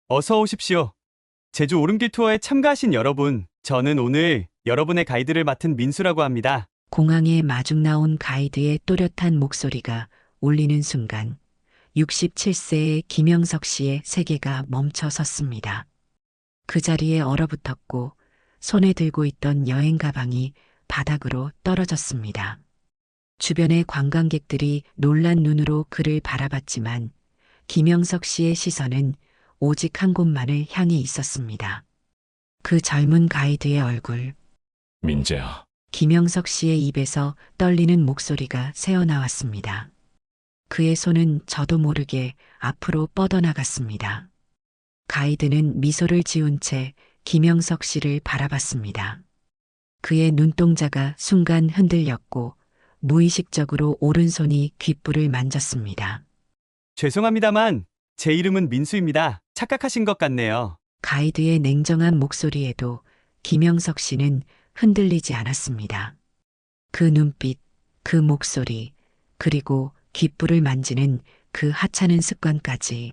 어서 오십시오. 제주 오름길 투어에 참가하신 여러분, 저는 오늘 여러분의 가이드를 맡은 민수라고 합니다. 공항에 마중 나온 가이드의 또렷한 목소리가 울리는 순간 67세의 김영석 씨의 세계가 멈춰 섰습니다. 그 자리에 얼어붙었고 손에 들고 있던 여행 가방이 바닥으로 떨어졌습니다. 주변의 관광객들이 놀란 눈으로 그를 바라봤지만 김영석 씨의 시선은 오직 한 곳만을 향해 있었습니다. 그 젊은 가이드의 얼굴. 민재야, 김영석 씨의 입에서 떨리는 목소리가 새어나왔습니다. 그의 손은 저도 모르게 앞으로 뻗어나갔습니다. 가이드는 미소를 지운 채 김영석 씨를 바라봤습니다. 그의 눈동자가 순간 흔들렸고 무의식적으로 오른손이 귓불을 만졌습니다. 죄송합니다만, 제 이름은 민수입니다. 착각하신 것 같네요. 가이드의 냉정한 목소리에도 김영석 씨는 흔들리지 않았습니다. 그 눈빛, 그 목소리, 그리고 귓불을 만지는 그 하찮은 습관까지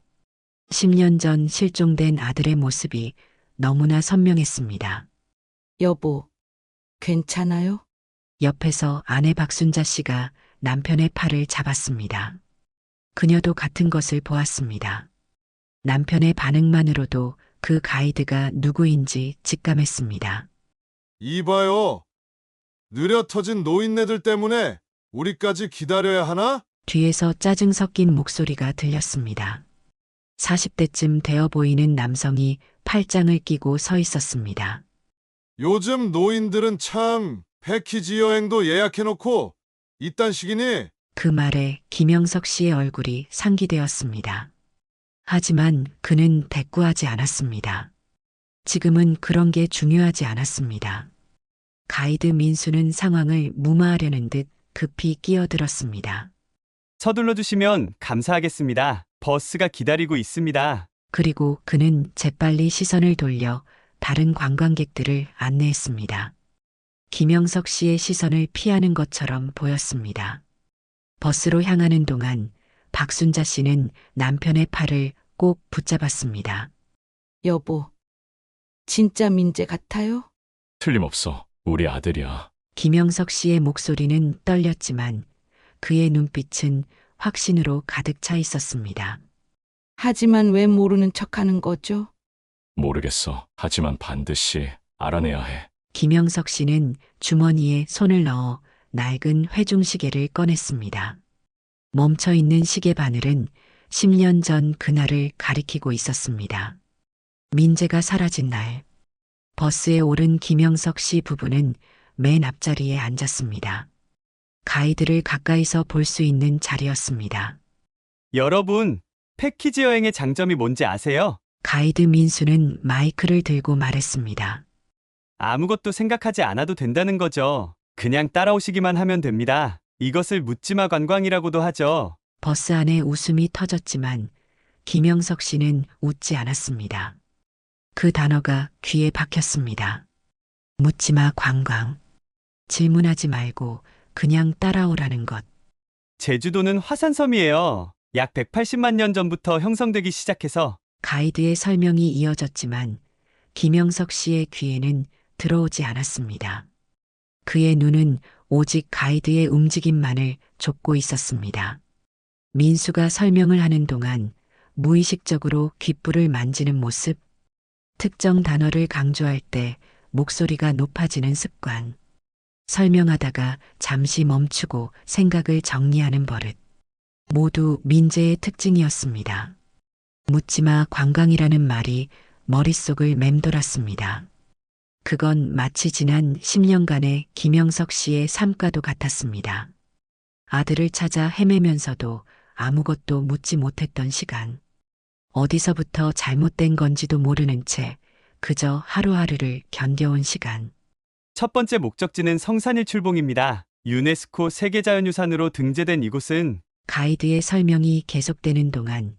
10년 전 실종된 아들의 모습이 너무나 선명했습니다. 여보, 괜찮아요? 옆에서 아내 박순자 씨가 남편의 팔을 잡았습니다. 그녀도 같은 것을 보았습니다. 남편의 반응만으로도 그 가이드가 누구인지 직감했습니다. 이봐요. 느려 터진 노인네들 때문에 우리까지 기다려야 하나? 뒤에서 짜증 섞인 목소리가 들렸습니다. 40대쯤 되어 보이는 남성이 팔짱을 끼고 서 있었습니다. 요즘 노인들은 참 패키지 여행도 예약해놓고 이딴 식이니? 그 말에 김영석 씨의 얼굴이 상기되었습니다. 하지만 그는 대꾸하지 않았습니다. 지금은 그런 게 중요하지 않았습니다. 가이드 민수는 상황을 무마하려는 듯 급히 끼어들었습니다. 서둘러 주시면 감사하겠습니다. 버스가 기다리고 있습니다. 그리고 그는 재빨리 시선을 돌려 다른 관광객들을 안내했습니다. 김영석 씨의 시선을 피하는 것처럼 보였습니다. 버스로 향하는 동안 박순자 씨는 남편의 팔을 꼭 붙잡았습니다. 여보, 진짜 민재 같아요? 틀림없어. 우리 아들이야. 김영석 씨의 목소리는 떨렸지만 그의 눈빛은 확신으로 가득 차 있었습니다. 하지만 왜 모르는 척하는 거죠? 모르겠어. 하지만 반드시 알아내야 해. 김영석 씨는 주머니에 손을 넣어 낡은 회중시계를 꺼냈습니다. 멈춰 있는 시계 바늘은 10년 전 그날을 가리키고 있었습니다. 민재가 사라진 날, 버스에 오른 김영석 씨 부부는 맨 앞자리에 앉았습니다. 가이드를 가까이서 볼 수 있는 자리였습니다. 여러분, 패키지 여행의 장점이 뭔지 아세요? 가이드 민수는 마이크를 들고 말했습니다. 아무것도 생각하지 않아도 된다는 거죠. 그냥 따라오시기만 하면 됩니다. 이것을 묻지마 관광이라고도 하죠. 버스 안에 웃음이 터졌지만 김영석 씨는 웃지 않았습니다. 그 단어가 귀에 박혔습니다. 묻지마 관광. 질문하지 말고 그냥 따라오라는 것. 제주도는 화산섬이에요. 약 180만 년 전부터 형성되기 시작해서 가이드의 설명이 이어졌지만 김영석 씨의 귀에는 들어오지 않았습니다. 그의 눈은 오직 가이드의 움직임만을 좇고 있었습니다. 민수가 설명을 하는 동안 무의식적으로 귓불을 만지는 모습, 특정 단어를 강조할 때 목소리가 높아지는 습관, 설명하다가 잠시 멈추고 생각을 정리하는 버릇, 모두 민재의 특징이었습니다. 묻지마 관광이라는 말이 머릿속을 맴돌았습니다. 그건 마치 지난 10년간의 김영석 씨의 삶과도 같았습니다. 아들을 찾아 헤매면서도 아무것도 묻지 못했던 시간. 어디서부터 잘못된 건지도 모르는 채 그저 하루하루를 견뎌온 시간. 첫 번째 목적지는 성산일출봉입니다. 유네스코 세계자연유산으로 등재된 이곳은 가이드의 설명이 계속되는 동안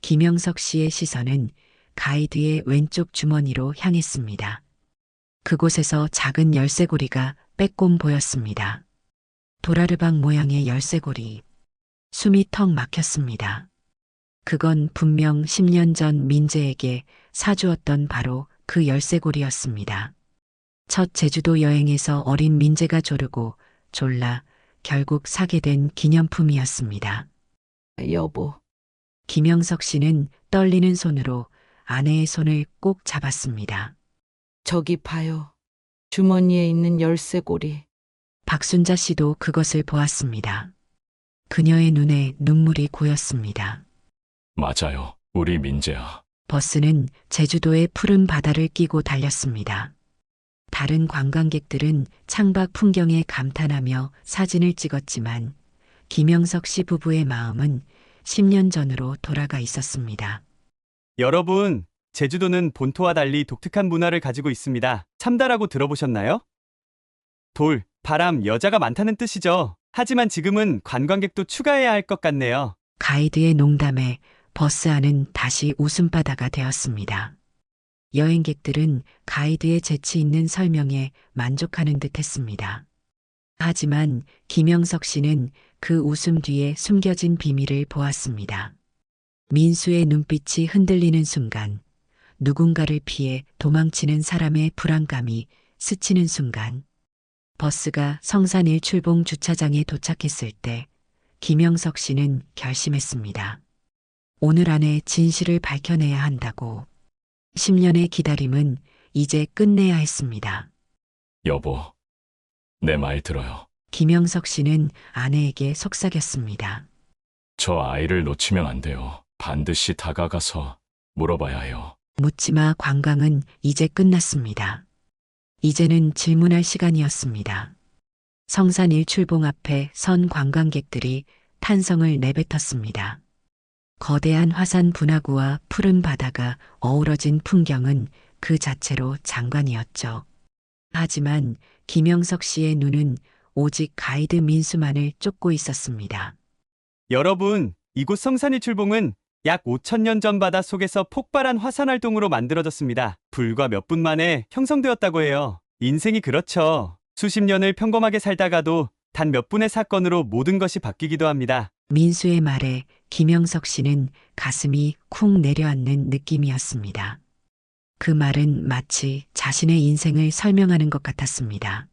김영석 씨의 시선은 가이드의 왼쪽 주머니로 향했습니다. 그곳에서 작은 열쇠고리가 빼꼼 보였습니다. 도라르방 모양의 열쇠고리. 숨이 턱 막혔습니다. 그건 분명 10년 전 민재에게 사주었던 바로 그 열쇠고리였습니다. 첫 제주도 여행에서 어린 민재가 조르고 졸라 결국 사게 된 기념품이었습니다. 여보, 김영석 씨는 떨리는 손으로 아내의 손을 꼭 잡았습니다. 저기 봐요. 주머니에 있는 열쇠고리. 박순자 씨도 그것을 보았습니다. 그녀의 눈에 눈물이 고였습니다. 맞아요. 우리 민재야. 버스는 제주도의 푸른 바다를 끼고 달렸습니다. 다른 관광객들은 창밖 풍경에 감탄하며 사진을 찍었지만 김영석 씨 부부의 마음은 10년 전으로 돌아가 있었습니다. 여러분, 제주도는 본토와 달리 독특한 문화를 가지고 있습니다. 참다라고 들어보셨나요? 돌, 바람, 여자가 많다는 뜻이죠. 하지만 지금은 관광객도 추가해야 할 것 같네요. 가이드의 농담에 버스 안은 다시 웃음바다가 되었습니다. 여행객들은 가이드의 재치 있는 설명에 만족하는 듯 했습니다. 하지만 김영석 씨는 그 웃음 뒤에 숨겨진 비밀을 보았습니다. 민수의 눈빛이 흔들리는 순간, 누군가를 피해 도망치는 사람의 불안감이 스치는 순간, 버스가 성산 1출봉 주차장에 도착했을 때 김영석 씨는 결심했습니다. 오늘 안에 진실을 밝혀내야 한다고. 10년의 기다림은 이제 끝내야 했습니다. 여보, 내 말 들어요. 김영석 씨는 아내에게 속삭였습니다. 저 아이를 놓치면 안 돼요. 반드시 다가가서 물어봐야 해요. 묻지마 관광은 이제 끝났습니다. 이제는 질문할 시간이었습니다. 성산 1출봉 앞에 선 관광객들이 탄성을 내뱉었습니다. 거대한 화산 분화구와 푸른 바다가 어우러진 풍경은 그 자체로 장관이었죠. 하지만 김영석 씨의 눈은 오직 가이드 민수만을 쫓고 있었습니다. 여러분, 이곳 성산이 출봉은 약 5천년 전 바다 속에서 폭발한 화산 활동으로 만들어졌습니다. 불과 몇 분 만에 형성되었다고 해요. 인생이 그렇죠. 수십 년을 평범하게 살다가도 단 몇 분의 사건으로 모든 것이 바뀌기도 합니다. 민수의 말에 김영석 씨는 가슴이 쿵 내려앉는 느낌이었습니다. 그 말은 마치 자신의 인생을 설명하는 것 같았습니다.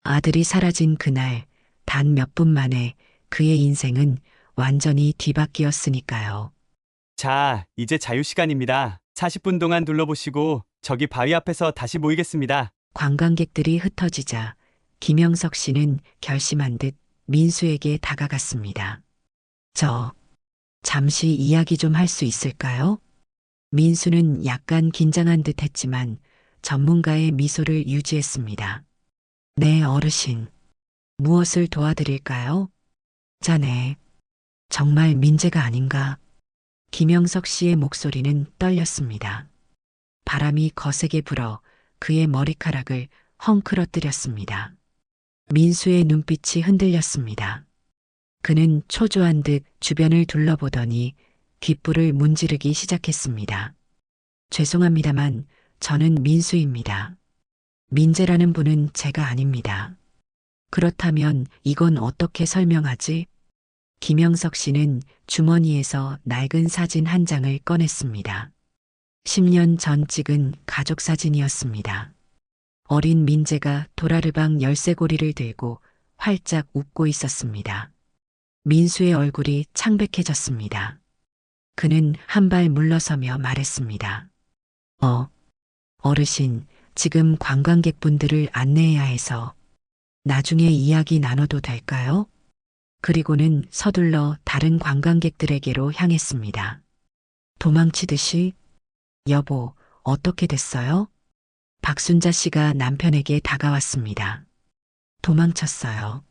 아들이 사라진 그날 단 몇 분 만에 그의 인생은 완전히 뒤바뀌었으니까요. 자, 이제 자유시간입니다. 40분 동안 둘러보시고 저기 바위 앞에서 다시 모이겠습니다. 관광객들이 흩어지자 김영석 씨는 결심한 듯 민수에게 다가갔습니다. 잠시 이야기 좀 할 수 있을까요? 민수는 약간 긴장한 듯 했지만 전문가의 미소를 유지했습니다. 네, 어르신. 무엇을 도와드릴까요? 자네, 정말 민재가 아닌가? 김영석 씨의 목소리는 떨렸습니다. 바람이 거세게 불어 그의 머리카락을 헝클어뜨렸습니다. 민수의 눈빛이 흔들렸습니다. 그는 초조한 듯 주변을 둘러보더니 귓불을 문지르기 시작했습니다. 죄송합니다만 저는 민수입니다. 민재라는 분은 제가 아닙니다. 그렇다면 이건 어떻게 설명하지? 김영석 씨는 주머니에서 낡은 사진 한 장을 꺼냈습니다. 10년 전 찍은 가족 사진이었습니다. 어린 민재가 도라르방 열쇠고리를 들고 활짝 웃고 있었습니다. 민수의 얼굴이 창백해졌습니다. 그는 한 발 물러서며 말했습니다. 어르신, 지금 관광객분들을 안내해야 해서 나중에 이야기 나눠도 될까요? 그리고는 서둘러 다른 관광객들에게로 향했습니다. 도망치듯이, 여보, 어떻게 됐어요? 박순자 씨가 남편에게 다가왔습니다. 도망쳤어요.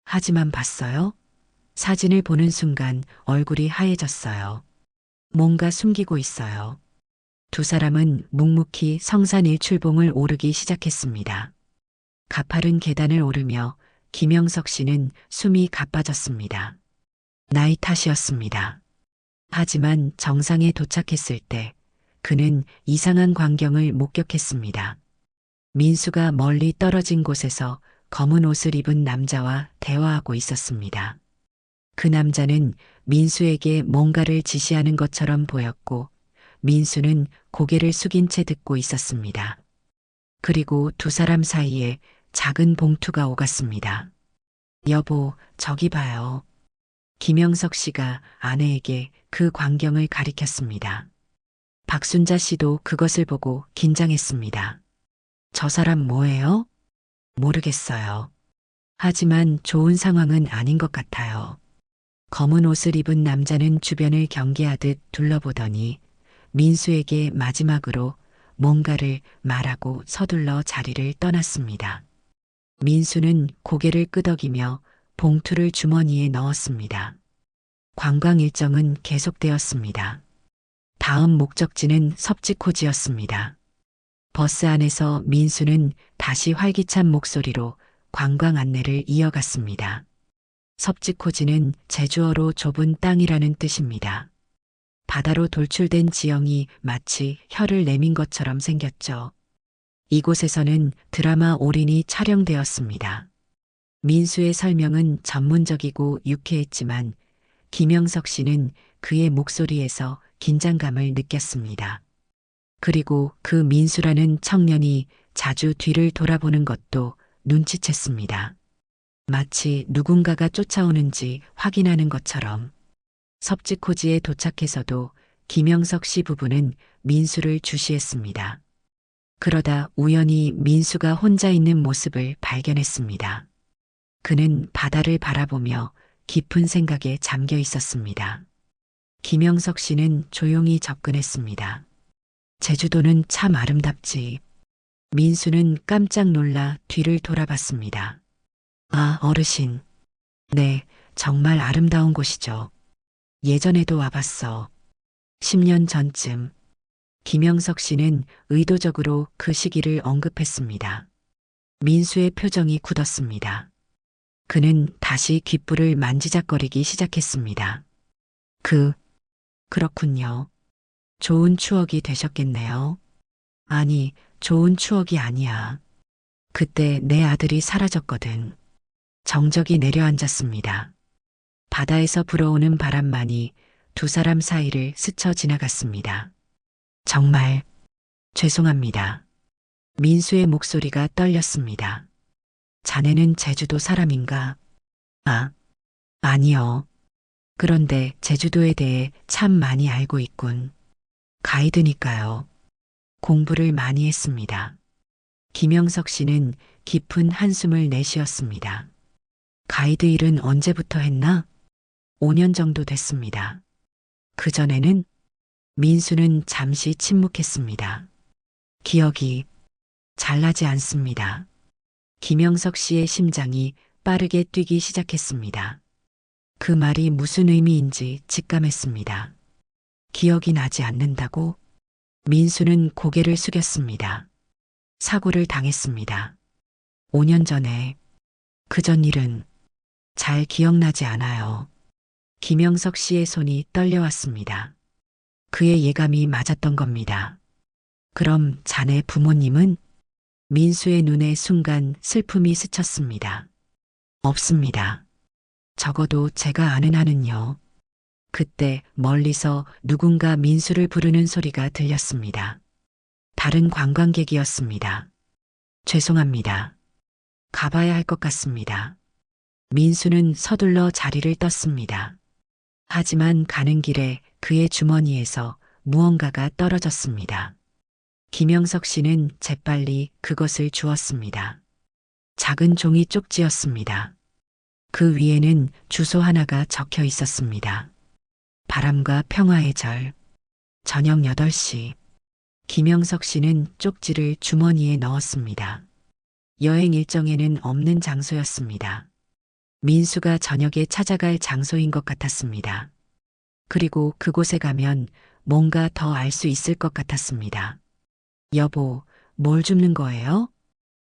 하지만 봤어요? 사진을 보는 순간 얼굴이 하얘졌어요. 뭔가 숨기고 있어요. 두 사람은 묵묵히 성산 1출봉을 오르기 시작했습니다. 가파른 계단을 오르며 김영석 씨는 숨이 가빠졌습니다. 나이 탓이었습니다. 하지만 정상에 도착했을 때 그는 이상한 광경을 목격했습니다. 민수가 멀리 떨어진 곳에서 검은 옷을 입은 남자와 대화하고 있었습니다. 그 남자는 민수에게 뭔가를 지시하는 것처럼 보였고 민수는 고개를 숙인 채 듣고 있었습니다. 그리고 두 사람 사이에 작은 봉투가 오갔습니다. 여보, 저기 봐요. 김영석 씨가 아내에게 그 광경을 가리켰습니다. 박순자 씨도 그것을 보고 긴장했습니다. 저 사람 뭐예요? 모르겠어요. 하지만 좋은 상황은 아닌 것 같아요. 검은 옷을 입은 남자는 주변을 경계하듯 둘러보더니 민수에게 마지막으로 뭔가를 말하고 서둘러 자리를 떠났습니다. 민수는 고개를 끄덕이며 봉투를 주머니에 넣었습니다. 관광 일정은 계속되었습니다. 다음 목적지는 섭지코지였습니다. 버스 안에서 민수는 다시 활기찬 목소리로 관광 안내를 이어갔습니다. 섭지코지는 제주어로 좁은 땅이라는 뜻입니다. 바다로 돌출된 지형이 마치 혀를 내민 것처럼 생겼죠. 이곳에서는 드라마 올인이 촬영되었습니다. 민수의 설명은 전문적이고 유쾌했지만 김영석 씨는 그의 목소리에서 긴장감을 느꼈습니다. 그리고 그 민수라는 청년이 자주 뒤를 돌아보는 것도 눈치챘습니다. 마치 누군가가 쫓아오는지 확인하는 것처럼. 섭지코지에 도착해서도 김영석 씨 부부는 민수를 주시했습니다. 그러다 우연히 민수가 혼자 있는 모습을 발견했습니다. 그는 바다를 바라보며 깊은 생각에 잠겨 있었습니다. 김영석 씨는 조용히 접근했습니다. 제주도는 참 아름답지. 민수는 깜짝 놀라 뒤를 돌아봤습니다. 아, 어르신. 네, 정말 아름다운 곳이죠. 예전에도 와봤어. 10년 전쯤. 김영석 씨는 의도적으로 그 시기를 언급했습니다. 민수의 표정이 굳었습니다. 그는 다시 귓불을 만지작거리기 시작했습니다. 그렇군요. 좋은 추억이 되셨겠네요. 아니, 좋은 추억이 아니야. 그때 내 아들이 사라졌거든. 정적이 내려앉았습니다. 바다에서 불어오는 바람만이 두 사람 사이를 스쳐 지나갔습니다. 정말 죄송합니다. 민수의 목소리가 떨렸습니다. 자네는 제주도 사람인가? 아, 아니요. 그런데 제주도에 대해 참 많이 알고 있군. 가이드니까요. 공부를 많이 했습니다. 김영석 씨는 깊은 한숨을 내쉬었습니다. 가이드 일은 언제부터 했나? 5년 정도 됐습니다. 그전에는 민수는 잠시 침묵했습니다. 기억이 잘 나지 않습니다. 김영석 씨의 심장이 빠르게 뛰기 시작했습니다. 그 말이 무슨 의미인지 직감했습니다. 기억이 나지 않는다고? 민수는 고개를 숙였습니다. 사고를 당했습니다. 5년 전에. 그전 일은 잘 기억나지 않아요. 김영석 씨의 손이 떨려왔습니다. 그의 예감이 맞았던 겁니다. 그럼 자네 부모님은? 민수의 눈에 순간 슬픔이 스쳤습니다. 없습니다. 적어도 제가 아는 한은요. 그때 멀리서 누군가 민수를 부르는 소리가 들렸습니다. 다른 관광객이었습니다. 죄송합니다. 가봐야 할 것 같습니다. 민수는 서둘러 자리를 떴습니다. 하지만 가는 길에 그의 주머니에서 무언가가 떨어졌습니다. 김영석 씨는 재빨리 그것을 주었습니다. 작은 종이 쪽지였습니다. 그 위에는 주소 하나가 적혀 있었습니다. 바람과 평화의 절. 저녁 8시. 김영석 씨는 쪽지를 주머니에 넣었습니다. 여행 일정에는 없는 장소였습니다. 민수가 저녁에 찾아갈 장소인 것 같았습니다. 그리고 그곳에 가면 뭔가 더 알 수 있을 것 같았습니다. 여보, 뭘 줍는 거예요?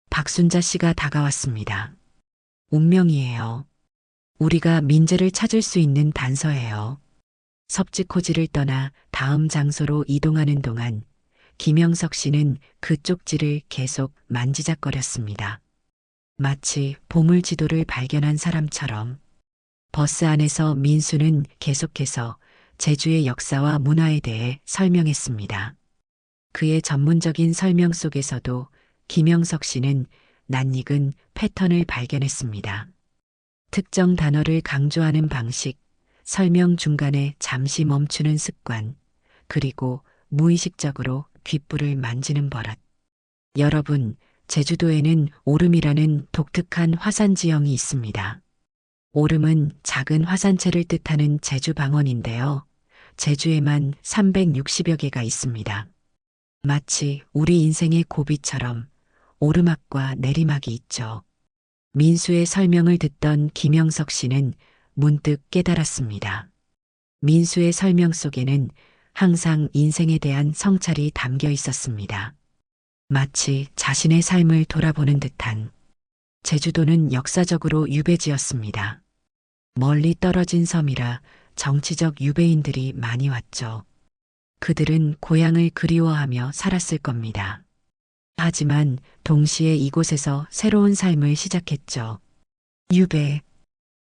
박순자 씨가 다가왔습니다. 운명이에요. 우리가 민재를 찾을 수 있는 단서예요. 섭지코지를 떠나 다음 장소로 이동하는 동안 김영석 씨는 그 쪽지를 계속 만지작거렸습니다. 마치 보물지도를 발견한 사람처럼. 버스 안에서 민수는 계속해서 제주의 역사와 문화에 대해 설명했습니다. 그의 전문적인 설명 속에서도 김영석 씨는 낯익은 패턴을 발견했습니다. 특정 단어를 강조하는 방식, 설명 중간에 잠시 멈추는 습관, 그리고 무의식적으로 귓불을 만지는 버릇. 여러분, 제주도에는 오름이라는 독특한 화산 지형이 있습니다. 오름은 작은 화산체를 뜻하는 제주 방언인데요. 제주에만 360여 개가 있습니다. 마치 우리 인생의 고비처럼 오르막과 내리막이 있죠. 민수의 설명을 듣던 김영석 씨는 문득 깨달았습니다. 민수의 설명 속에는 항상 인생에 대한 성찰이 담겨 있었습니다. 마치 자신의 삶을 돌아보는 듯한. 제주도는 역사적으로 유배지였습니다. 멀리 떨어진 섬이라 정치적 유배인들이 많이 왔죠. 그들은 고향을 그리워하며 살았을 겁니다. 하지만 동시에 이곳에서 새로운 삶을 시작했죠. 유배,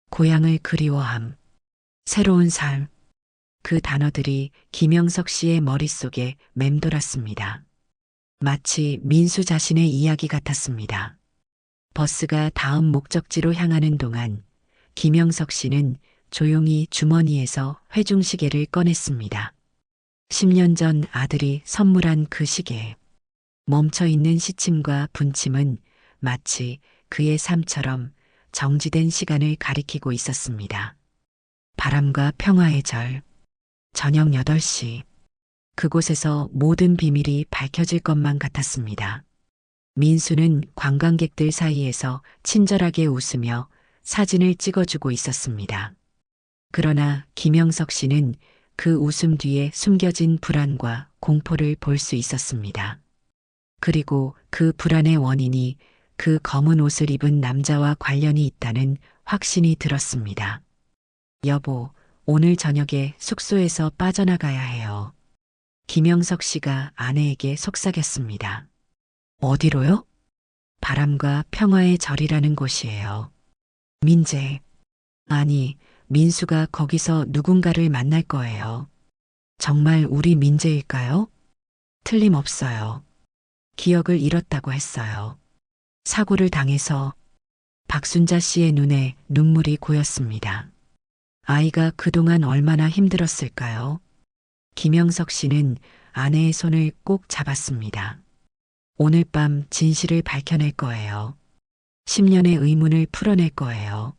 고향을 그리워함, 새로운 삶. 그 단어들이 김영석 씨의 머릿속에 맴돌았습니다. 마치 민수 자신의 이야기 같았습니다. 버스가 다음 목적지로 향하는 동안 김영석 씨는 조용히 주머니에서 회중시계를 꺼냈습니다. 10년 전 아들이 선물한 그 시계. 멈춰있는 시침과 분침은 마치 그의 삶처럼 정지된 시간을 가리키고 있었습니다. 바람과 평화의 절. 저녁 8시. 그곳에서 모든 비밀이 밝혀질 것만 같았습니다. 민수는 관광객들 사이에서 친절하게 웃으며 사진을 찍어주고 있었습니다. 그러나 김영석 씨는 그 웃음 뒤에 숨겨진 불안과 공포를 볼 수 있었습니다. 그리고 그 불안의 원인이 그 검은 옷을 입은 남자와 관련이 있다는 확신이 들었습니다. 여보, 오늘 저녁에 숙소에서 빠져나가야 해요. 김영석 씨가 아내에게 속삭였습니다. 어디로요? 바람과 평화의 절이라는 곳이에요. 민재. 아니, 민수가 거기서 누군가를 만날 거예요. 정말 우리 민재일까요? 틀림없어요. 기억을 잃었다고 했어요. 사고를 당해서. 박순자 씨의 눈에 눈물이 고였습니다. 아이가 그동안 얼마나 힘들었을까요? 김영석 씨는 아내의 손을 꼭 잡았습니다. 오늘 밤 진실을 밝혀낼 거예요. 10년의 의문을 풀어낼 거예요.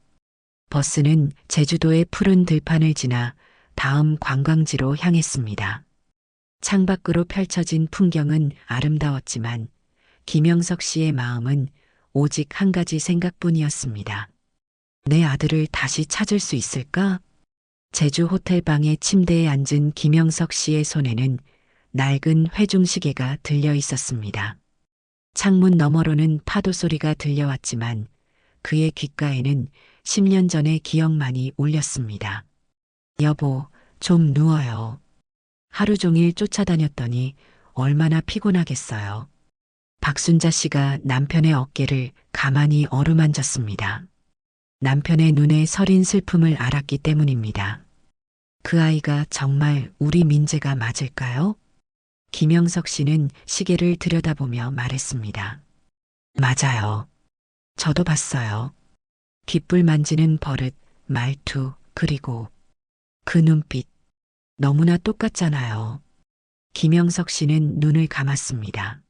버스는 제주도의 푸른 들판을 지나 다음 관광지로 향했습니다. 창밖으로 펼쳐진 풍경은 아름다웠지만 김영석 씨의 마음은 오직 한 가지 생각뿐이었습니다. 내 아들을 다시 찾을 수 있을까? 제주 호텔방의 침대에 앉은 김영석 씨의 손에는 낡은 회중시계가 들려 있었습니다. 창문 너머로는 파도 소리가 들려왔지만 그의 귓가에는 10년 전의 기억만이 울렸습니다. 여보, 좀 누워요. 하루 종일 쫓아다녔더니 얼마나 피곤하겠어요. 박순자 씨가 남편의 어깨를 가만히 어루만졌습니다. 남편의 눈에 서린 슬픔을 알았기 때문입니다. 그 아이가 정말 우리 민재가 맞을까요? 김영석 씨는 시계를 들여다보며 말했습니다. 맞아요. 저도 봤어요. 귓불 만지는 버릇, 말투, 그리고 그 눈빛. 너무나 똑같잖아요. 김영석 씨는 눈을 감았습니다.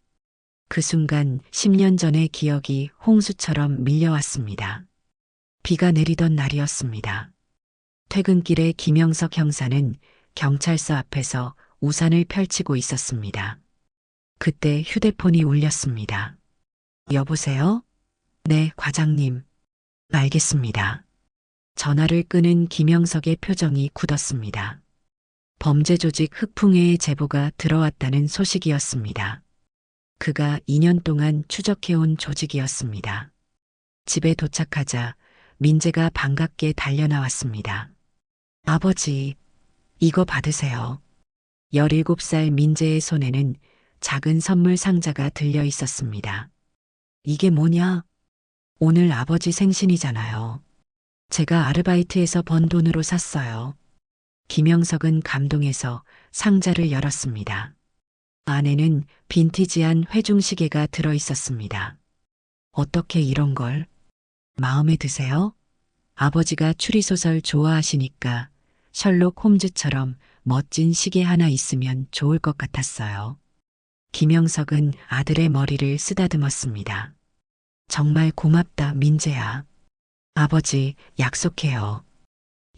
그 순간 10년 전의 기억이 홍수처럼 밀려왔습니다. 비가 내리던 날이었습니다. 퇴근길에 김영석 형사는 경찰서 앞에서 우산을 펼치고 있었습니다. 그때 휴대폰이 울렸습니다. 여보세요? 네, 과장님. 알겠습니다. 전화를 끄는 김영석의 표정이 굳었습니다. 범죄 조직 흑풍회의 제보가 들어왔다는 소식이었습니다. 그가 2년 동안 추적해온 조직이었습니다. 집에 도착하자 민재가 반갑게 달려나왔습니다. 아버지, 이거 받으세요. 17살 민재의 손에는 작은 선물 상자가 들려 있었습니다. 이게 뭐냐? 오늘 아버지 생신이잖아요. 제가 아르바이트에서 번 돈으로 샀어요. 김영석은 감동해서 상자를 열었습니다. 안에는 빈티지한 회중시계가 들어 있었습니다. 어떻게 이런 걸? 마음에 드세요? 아버지가 추리소설 좋아하시니까 셜록 홈즈처럼 멋진 시계 하나 있으면 좋을 것 같았어요. 김영석은 아들의 머리를 쓰다듬었습니다. 정말 고맙다, 민재야. 아버지, 약속해요.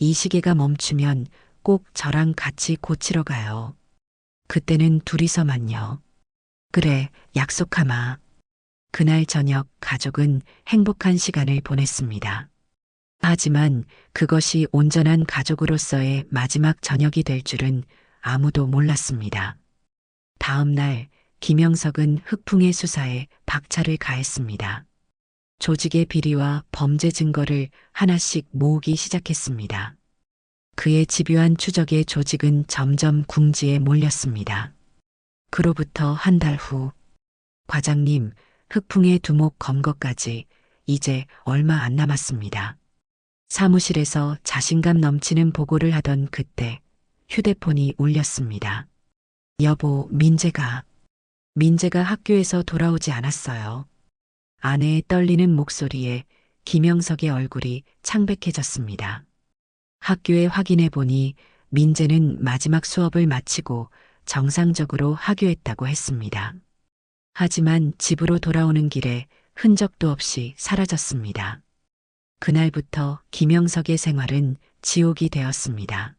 이 시계가 멈추면 꼭 저랑 같이 고치러 가요. 그때는 둘이서만요. 그래, 약속하마. 그날 저녁 가족은 행복한 시간을 보냈습니다. 하지만 그것이 온전한 가족으로서의 마지막 저녁이 될 줄은 아무도 몰랐습니다. 다음 날 김영석은 흑풍의 수사에 박차를 가했습니다. 조직의 비리와 범죄 증거를 하나씩 모으기 시작했습니다. 그의 집요한 추적에 조직은 점점 궁지에 몰렸습니다. 그로부터 한 달 후, 과장님, 흑풍의 두목 검거까지 이제 얼마 안 남았습니다. 사무실에서 자신감 넘치는 보고를 하던 그때 휴대폰이 울렸습니다. 여보, 민재가 학교에서 돌아오지 않았어요. 아내의 떨리는 목소리에 김영석의 얼굴이 창백해졌습니다. 학교에 확인해 보니 민재는 마지막 수업을 마치고 정상적으로 하교했다고 했습니다. 하지만 집으로 돌아오는 길에 흔적도 없이 사라졌습니다. 그날부터 김영석의 생활은 지옥이 되었습니다.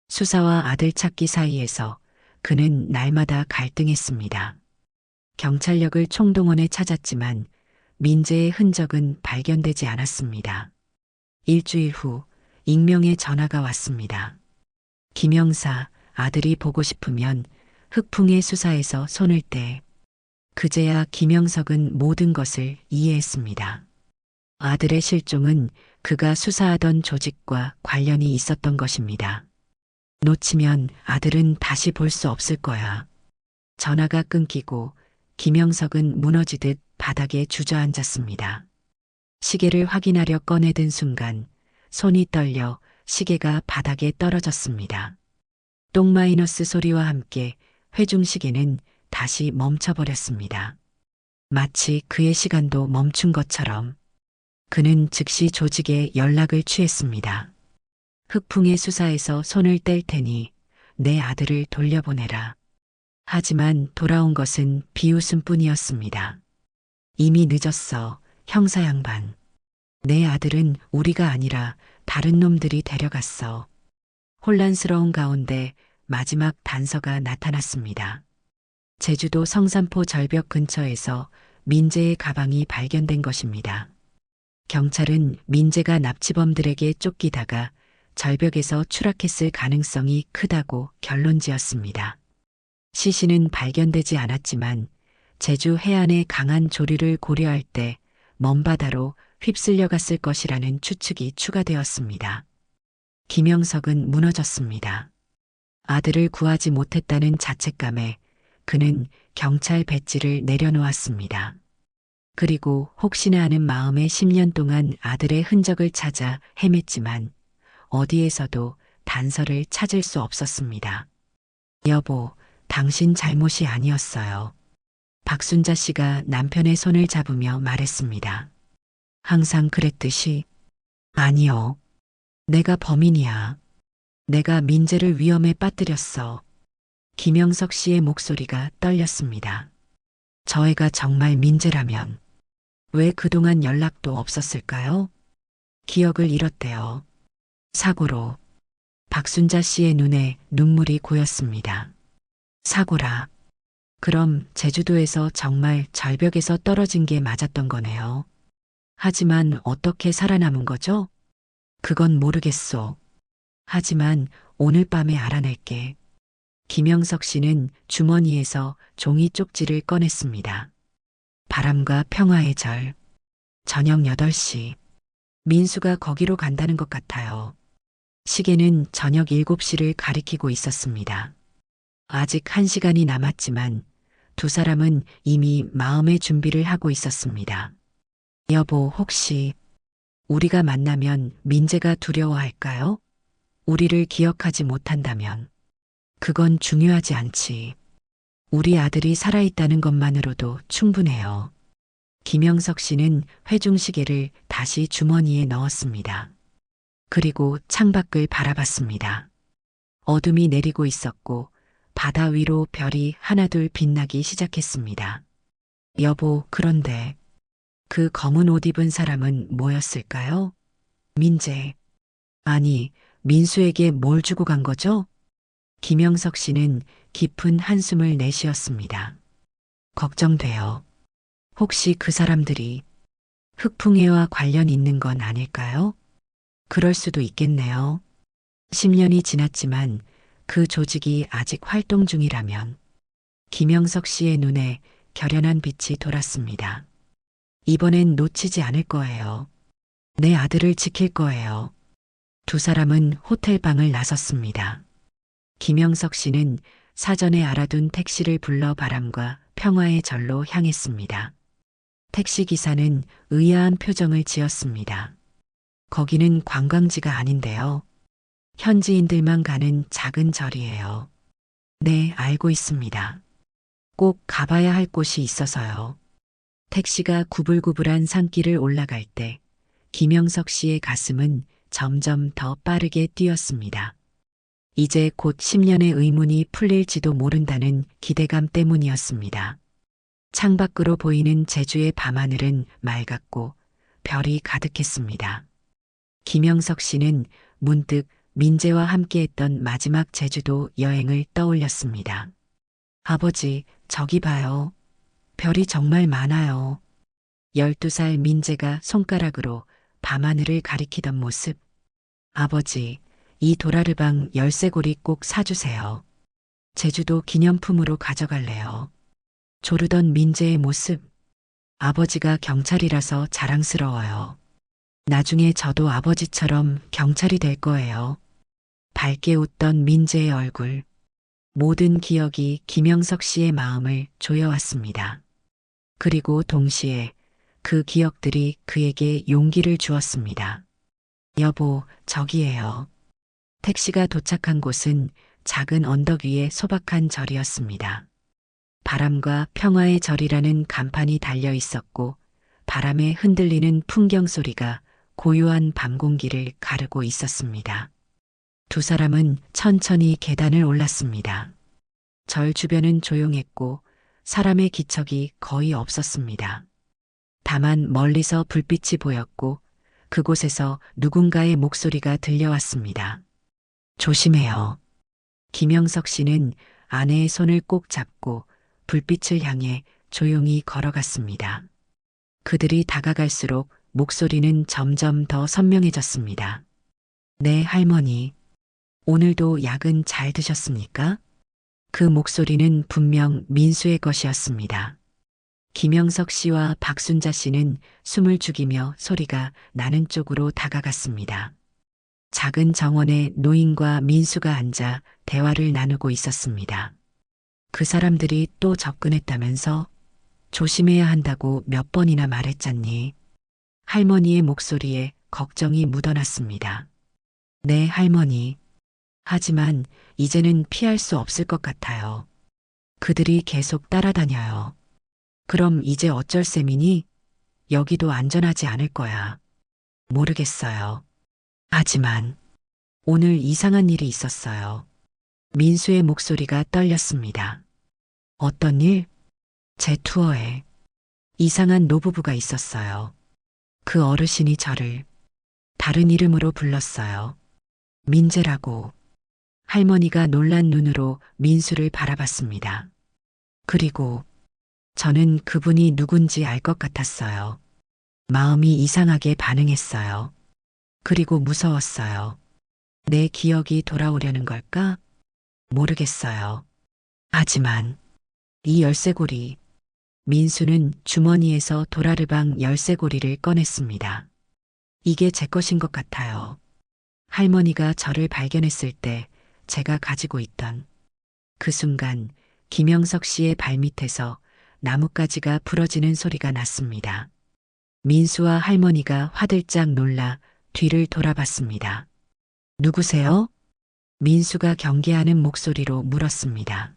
수사와 아들 찾기 사이에서 그는 날마다 갈등했습니다. 경찰력을 총동원해 찾았지만 민재의 흔적은 발견되지 않았습니다. 일주일 후 익명의 전화가 왔습니다. 김영사, 아들이 보고 싶으면 흑풍의 수사에서 손을 떼. 그제야 김영석은 모든 것을 이해했습니다. 아들의 실종은 그가 수사하던 조직과 관련이 있었던 것입니다. 놓치면 아들은 다시 볼 수 없을 거야. 전화가 끊기고 김영석은 무너지듯 바닥에 주저앉았습니다. 시계를 확인하려 꺼내든 순간 손이 떨려 시계가 바닥에 떨어졌습니다. 똥 마이너스 소리와 함께 회중시계는 다시 멈춰버렸습니다. 마치 그의 시간도 멈춘 것처럼 그는 즉시 조직에 연락을 취했습니다. 흑풍의 수사에서 손을 뗄 테니 내 아들을 돌려보내라. 하지만 돌아온 것은 비웃음뿐이었습니다. 이미 늦었어, 형사 양반. 내 아들은 우리가 아니라 다른 놈들이 데려갔어. 혼란스러운 가운데 마지막 단서가 나타났습니다. 제주도 성산포 절벽 근처에서 민재의 가방이 발견된 것입니다. 경찰은 민재가 납치범들에게 쫓기다가 절벽에서 추락했을 가능성이 크다고 결론지었습니다. 시신은 발견되지 않았지만 제주 해안의 강한 조류를 고려할 때 먼 바다로 휩쓸려 갔을 것이라는 추측이 추가되었습니다. 김영석은 무너졌습니다. 아들을 구하지 못했다는 자책감에 그는 경찰 배지를 내려놓았습니다. 그리고 혹시나 하는 마음에 10년 동안 아들의 흔적을 찾아 헤맸지만 어디에서도 단서를 찾을 수 없었습니다. 여보, 당신 잘못이 아니었어요. 박순자 씨가 남편의 손을 잡으며 말했습니다. 항상 그랬듯이. 아니요. 내가 범인이야. 내가 민재를 위험에 빠뜨렸어. 김영석 씨의 목소리가 떨렸습니다. 저 애가 정말 민재라면 왜 그동안 연락도 없었을까요? 기억을 잃었대요. 사고로. 박순자 씨의 눈에 눈물이 고였습니다. 사고라. 그럼 제주도에서 정말 절벽에서 떨어진 게 맞았던 거네요. 하지만 어떻게 살아남은 거죠? 그건 모르겠소. 하지만 오늘 밤에 알아낼게. 김영석 씨는 주머니에서 종이 쪽지를 꺼냈습니다. 바람과 평화의 절. 저녁 8시. 민수가 거기로 간다는 것 같아요. 시계는 저녁 7시를 가리키고 있었습니다. 아직 1시간이 남았지만 두 사람은 이미 마음의 준비를 하고 있었습니다. 여보, 혹시 우리가 만나면 민재가 두려워할까요? 우리를 기억하지 못한다면. 그건 중요하지 않지. 우리 아들이 살아있다는 것만으로도 충분해요. 김영석 씨는 회중시계를 다시 주머니에 넣었습니다. 그리고 창밖을 바라봤습니다. 어둠이 내리고 있었고 바다 위로 별이 하나둘 빛나기 시작했습니다. 여보, 그런데 그 검은 옷 입은 사람은 뭐였을까요? 민재. 아니, 민수에게 뭘 주고 간 거죠? 김영석 씨는 깊은 한숨을 내쉬었습니다. 걱정돼요. 혹시 그 사람들이 흑풍해와 관련 있는 건 아닐까요? 그럴 수도 있겠네요. 10년이 지났지만 그 조직이 아직 활동 중이라면. 김영석 씨의 눈에 결연한 빛이 돌았습니다. 이번엔 놓치지 않을 거예요. 내 아들을 지킬 거예요. 두 사람은 호텔 방을 나섰습니다. 김영석 씨는 사전에 알아둔 택시를 불러 바람과 평화의 절로 향했습니다. 택시 기사는 의아한 표정을 지었습니다. 거기는 관광지가 아닌데요. 현지인들만 가는 작은 절이에요. 네, 알고 있습니다. 꼭 가봐야 할 곳이 있어서요. 택시가 구불구불한 산길을 올라갈 때 김영석 씨의 가슴은 점점 더 빠르게 뛰었습니다. 이제 곧 10년의 의문이 풀릴지도 모른다는 기대감 때문이었습니다. 창밖으로 보이는 제주의 밤하늘은 맑았고 별이 가득했습니다. 김영석 씨는 문득 민재와 함께했던 마지막 제주도 여행을 떠올렸습니다. 아버지, 저기 봐요. 별이 정말 많아요. 12살 민재가 손가락으로 밤하늘을 가리키던 모습. 아버지, 이 도라르방 열쇠고리 꼭 사주세요. 제주도 기념품으로 가져갈래요. 조르던 민재의 모습. 아버지가 경찰이라서 자랑스러워요. 나중에 저도 아버지처럼 경찰이 될 거예요. 밝게 웃던 민재의 얼굴. 모든 기억이 김영석 씨의 마음을 조여왔습니다. 그리고 동시에 그 기억들이 그에게 용기를 주었습니다. 여보, 저기예요. 택시가 도착한 곳은 작은 언덕 위의 소박한 절이었습니다. 바람과 평화의 절이라는 간판이 달려 있었고 바람에 흔들리는 풍경 소리가 고요한 밤 공기를 가르고 있었습니다. 두 사람은 천천히 계단을 올랐습니다. 절 주변은 조용했고 사람의 기척이 거의 없었습니다. 다만 멀리서 불빛이 보였고 그곳에서 누군가의 목소리가 들려왔습니다. 조심해요. 김영석 씨는 아내의 손을 꼭 잡고 불빛을 향해 조용히 걸어갔습니다. 그들이 다가갈수록 목소리는 점점 더 선명해졌습니다. 네, 할머니. 오늘도 약은 잘 드셨습니까? 그 목소리는 분명 민수의 것이었습니다. 김영석 씨와 박순자 씨는 숨을 죽이며 소리가 나는 쪽으로 다가갔습니다. 작은 정원에 노인과 민수가 앉아 대화를 나누고 있었습니다. 그 사람들이 또 접근했다면서? 조심해야 한다고 몇 번이나 말했잖니. 할머니의 목소리에 걱정이 묻어났습니다. 네, 할머니. 하지만 이제는 피할 수 없을 것 같아요. 그들이 계속 따라다녀요. 그럼 이제 어쩔 셈이니? 여기도 안전하지 않을 거야. 모르겠어요. 하지만 오늘 이상한 일이 있었어요. 민수의 목소리가 떨렸습니다. 어떤 일? 제 투어에 이상한 노부부가 있었어요. 그 어르신이 저를 다른 이름으로 불렀어요. 민재라고. 할머니가 놀란 눈으로 민수를 바라봤습니다. 그리고 저는 그분이 누군지 알 것 같았어요. 마음이 이상하게 반응했어요. 그리고 무서웠어요. 내 기억이 돌아오려는 걸까? 모르겠어요. 하지만 이 열쇠고리. 민수는 주머니에서 도라르방 열쇠고리를 꺼냈습니다. 이게 제 것인 것 같아요. 할머니가 저를 발견했을 때 제가 가지고 있던. 그 순간 김영석 씨의 발밑에서 나뭇가지가 부러지는 소리가 났습니다. 민수와 할머니가 화들짝 놀라 뒤를 돌아봤습니다. 누구세요? 민수가 경계하는 목소리로 물었습니다.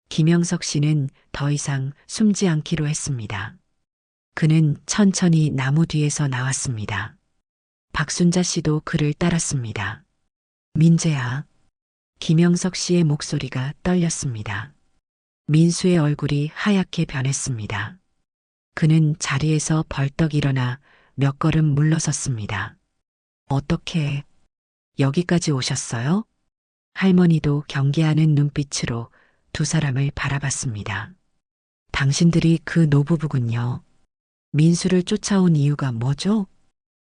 김영석 씨는 더 이상 숨지 않기로 했습니다. 그는 천천히 나무 뒤에서 나왔습니다. 박순자 씨도 그를 따랐습니다. 민재야. 김영석 씨의 목소리가 떨렸습니다. 민수의 얼굴이 하얗게 변했습니다. 그는 자리에서 벌떡 일어나 몇 걸음 물러섰습니다. 어떻게 여기까지 오셨어요? 할머니도 경계하는 눈빛으로 두 사람을 바라봤습니다. 당신들이 그 노부부군요. 민수를 쫓아온 이유가 뭐죠?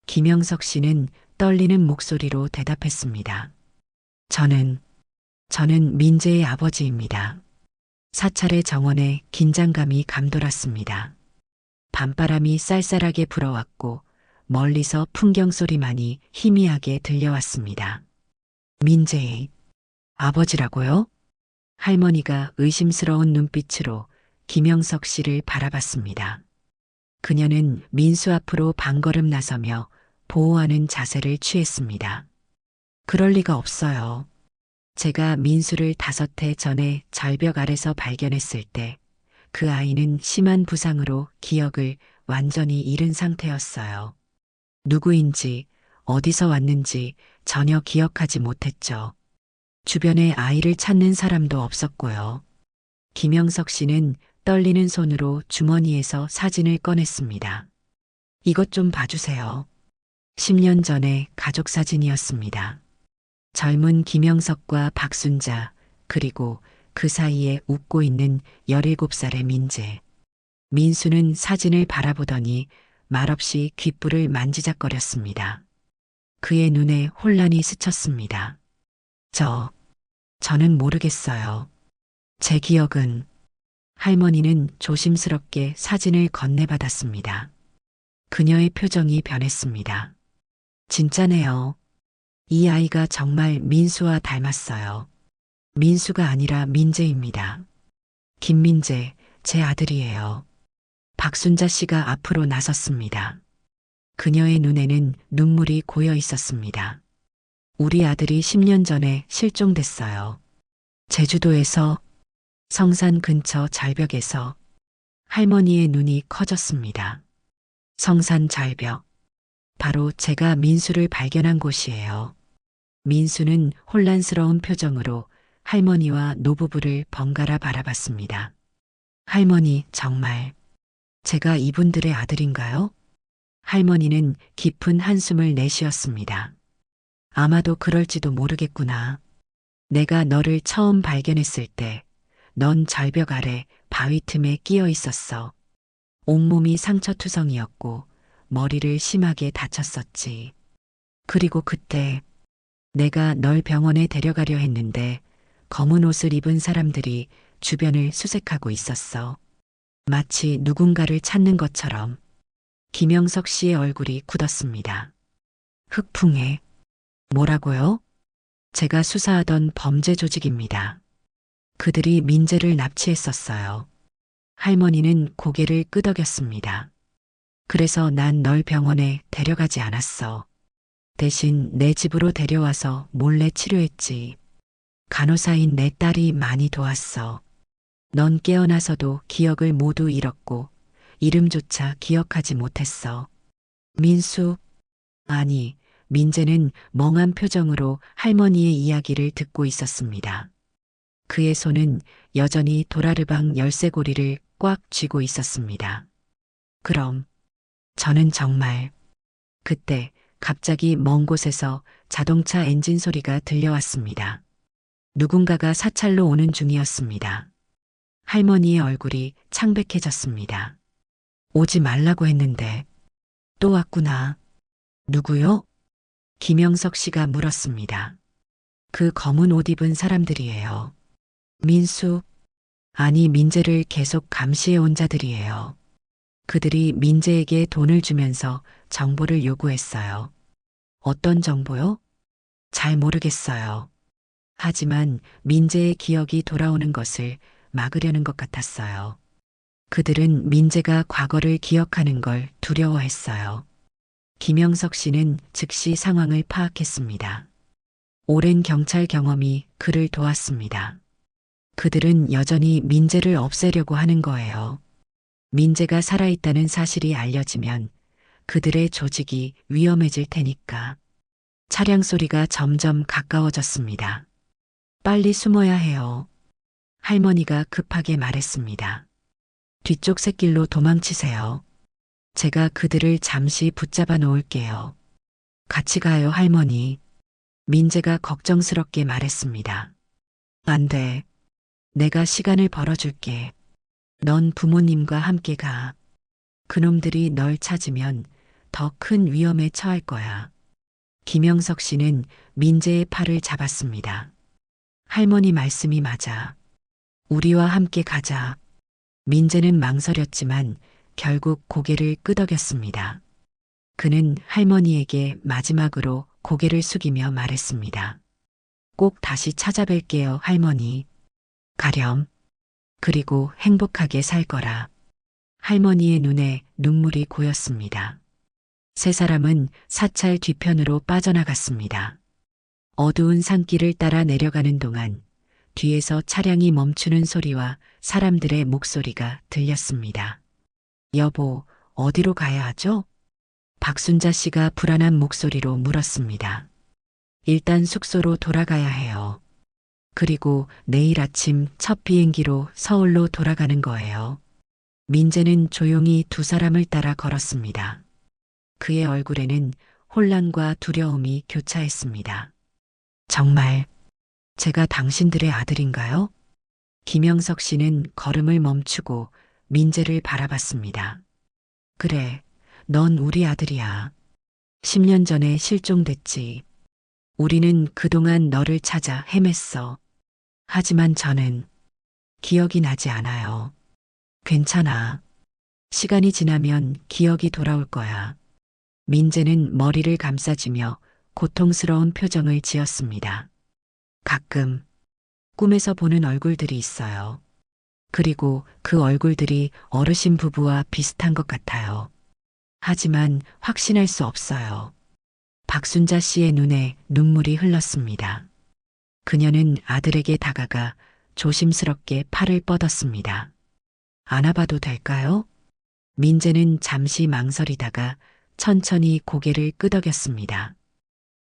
김영석 씨는 떨리는 목소리로 대답했습니다. 저는 민재의 아버지입니다. 사찰의 정원에 긴장감이 감돌았습니다. 밤바람이 쌀쌀하게 불어왔고 멀리서 풍경 소리만이 희미하게 들려왔습니다. 민재의 아버지라고요? 할머니가 의심스러운 눈빛으로 김영석 씨를 바라봤습니다. 그녀는 민수 앞으로 반걸음 나서며 보호하는 자세를 취했습니다. 그럴 리가 없어요. 제가 민수를 5해 전에 절벽 아래서 발견했을 때 그 아이는 심한 부상으로 기억을 완전히 잃은 상태였어요. 누구인지 어디서 왔는지 전혀 기억하지 못했죠. 주변에 아이를 찾는 사람도 없었고요. 김영석 씨는 떨리는 손으로 주머니에서 사진을 꺼냈습니다. 이것 좀 봐주세요. 10년 전의 가족 사진이었습니다. 젊은 김영석과 박순자, 그리고 그 사이에 웃고 있는 17살의 민재. 민수는 사진을 바라보더니 말없이 귓불을 만지작거렸습니다. 그의 눈에 혼란이 스쳤습니다. 저는 모르겠어요. 제 기억은. 할머니는 조심스럽게 사진을 건네받았습니다. 그녀의 표정이 변했습니다. 진짜네요. 이 아이가 정말 민수와 닮았어요. 민수가 아니라 민재입니다. 김민재, 제 아들이에요. 박순자 씨가 앞으로 나섰습니다. 그녀의 눈에는 눈물이 고여 있었습니다. 우리 아들이 10년 전에 실종됐어요. 제주도에서, 성산 근처 절벽에서. 할머니의 눈이 커졌습니다. 성산 절벽. 바로 제가 민수를 발견한 곳이에요. 민수는 혼란스러운 표정으로 할머니와 노부부를 번갈아 바라봤습니다. 할머니, 정말 제가 이분들의 아들인가요? 할머니는 깊은 한숨을 내쉬었습니다. 아마도 그럴지도 모르겠구나. 내가 너를 처음 발견했을 때 넌 절벽 아래 바위 틈에 끼어 있었어. 온몸이 상처투성이었고 머리를 심하게 다쳤었지. 그리고 그때 내가 널 병원에 데려가려 했는데 검은 옷을 입은 사람들이 주변을 수색하고 있었어. 마치 누군가를 찾는 것처럼. 김영석 씨의 얼굴이 굳었습니다. 흑풍에. 뭐라고요? 제가 수사하던 범죄 조직입니다. 그들이 민재를 납치했었어요. 할머니는 고개를 끄덕였습니다. 그래서 난 널 병원에 데려가지 않았어. 대신 내 집으로 데려와서 몰래 치료했지. 간호사인 내 딸이 많이 도왔어. 넌 깨어나서도 기억을 모두 잃었고 이름조차 기억하지 못했어. 민수? 아니, 민재는 멍한 표정으로 할머니의 이야기를 듣고 있었습니다. 그의 손은 여전히 도라르방 열쇠고리를 꽉 쥐고 있었습니다. 그럼 저는 정말. 그때 갑자기 먼 곳에서 자동차 엔진 소리가 들려왔습니다. 누군가가 사찰로 오는 중이었습니다. 할머니의 얼굴이 창백해졌습니다. 오지 말라고 했는데 또 왔구나. 누구요? 김영석 씨가 물었습니다. 그 검은 옷 입은 사람들이에요. 민수? 아니, 민재를 계속 감시해 온 자들이에요. 그들이 민재에게 돈을 주면서 정보를 요구했어요. 어떤 정보요? 잘 모르겠어요. 하지만 민재의 기억이 돌아오는 것을 막으려는 것 같았어요. 그들은 민재가 과거를 기억하는 걸 두려워했어요. 김영석 씨는 즉시 상황을 파악했습니다. 오랜 경찰 경험이 그를 도왔습니다. 그들은 여전히 민재를 없애려고 하는 거예요. 민재가 살아있다는 사실이 알려지면 그들의 조직이 위험해질 테니까. 차량 소리가 점점 가까워졌습니다. 빨리 숨어야 해요. 할머니가 급하게 말했습니다. 뒤쪽 샛길로 도망치세요. 제가 그들을 잠시 붙잡아 놓을게요. 같이 가요, 할머니. 민재가 걱정스럽게 말했습니다. 안 돼. 내가 시간을 벌어줄게. 넌 부모님과 함께 가. 그놈들이 널 찾으면 더 큰 위험에 처할 거야. 김영석 씨는 민재의 팔을 잡았습니다. 할머니 말씀이 맞아. 우리와 함께 가자. 민재는 망설였지만 결국 고개를 끄덕였습니다. 그는 할머니에게 마지막으로 고개를 숙이며 말했습니다. 꼭 다시 찾아뵐게요, 할머니. 가렴. 그리고 행복하게 살 거라. 할머니의 눈에 눈물이 고였습니다. 세 사람은 사찰 뒤편으로 빠져나갔습니다. 어두운 산길을 따라 내려가는 동안 뒤에서 차량이 멈추는 소리와 사람들의 목소리가 들렸습니다. 여보, 어디로 가야 하죠? 박순자 씨가 불안한 목소리로 물었습니다. 일단 숙소로 돌아가야 해요. 그리고 내일 아침 첫 비행기로 서울로 돌아가는 거예요. 민재는 조용히 두 사람을 따라 걸었습니다. 그의 얼굴에는 혼란과 두려움이 교차했습니다. 정말 제가 당신들의 아들인가요? 김영석 씨는 걸음을 멈추고 민재를 바라봤습니다. 그래, 넌 우리 아들이야. 10년 전에 실종됐지. 우리는 그동안 너를 찾아 헤맸어. 하지만 저는 기억이 나지 않아요. 괜찮아. 시간이 지나면 기억이 돌아올 거야. 민재는 머리를 감싸지며 고통스러운 표정을 지었습니다. 가끔 꿈에서 보는 얼굴들이 있어요. 그리고 그 얼굴들이 어르신 부부와 비슷한 것 같아요. 하지만 확신할 수 없어요. 박순자 씨의 눈에 눈물이 흘렀습니다. 그녀는 아들에게 다가가 조심스럽게 팔을 뻗었습니다. 안아봐도 될까요? 민재는 잠시 망설이다가 천천히 고개를 끄덕였습니다.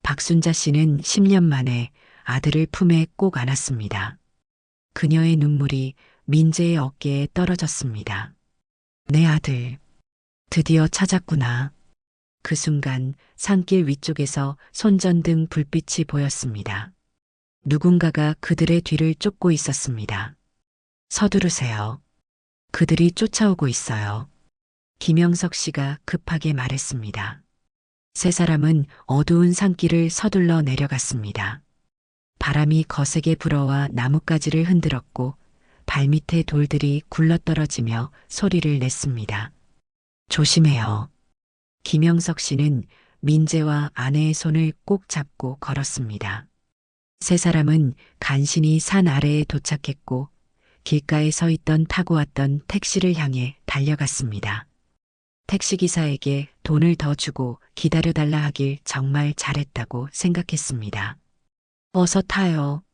박순자 씨는 10년 만에 아들을 품에 꼭 안았습니다. 그녀의 눈물이 민재의 어깨에 떨어졌습니다. 내 아들, 드디어 찾았구나. 그 순간 산길 위쪽에서 손전등 불빛이 보였습니다. 누군가가 그들의 뒤를 쫓고 있었습니다. 서두르세요. 그들이 쫓아오고 있어요. 김영석 씨가 급하게 말했습니다. 세 사람은 어두운 산길을 서둘러 내려갔습니다. 바람이 거세게 불어와 나뭇가지를 흔들었고 발밑에 돌들이 굴러떨어지며 소리를 냈습니다. 조심해요. 김영석 씨는 민재와 아내의 손을 꼭 잡고 걸었습니다. 세 사람은 간신히 산 아래에 도착했고 길가에 서 있던 타고 왔던 택시를 향해 달려갔습니다. 택시기사에게 돈을 더 주고 기다려달라 하길 정말 잘했다고 생각했습니다. 어서 타요.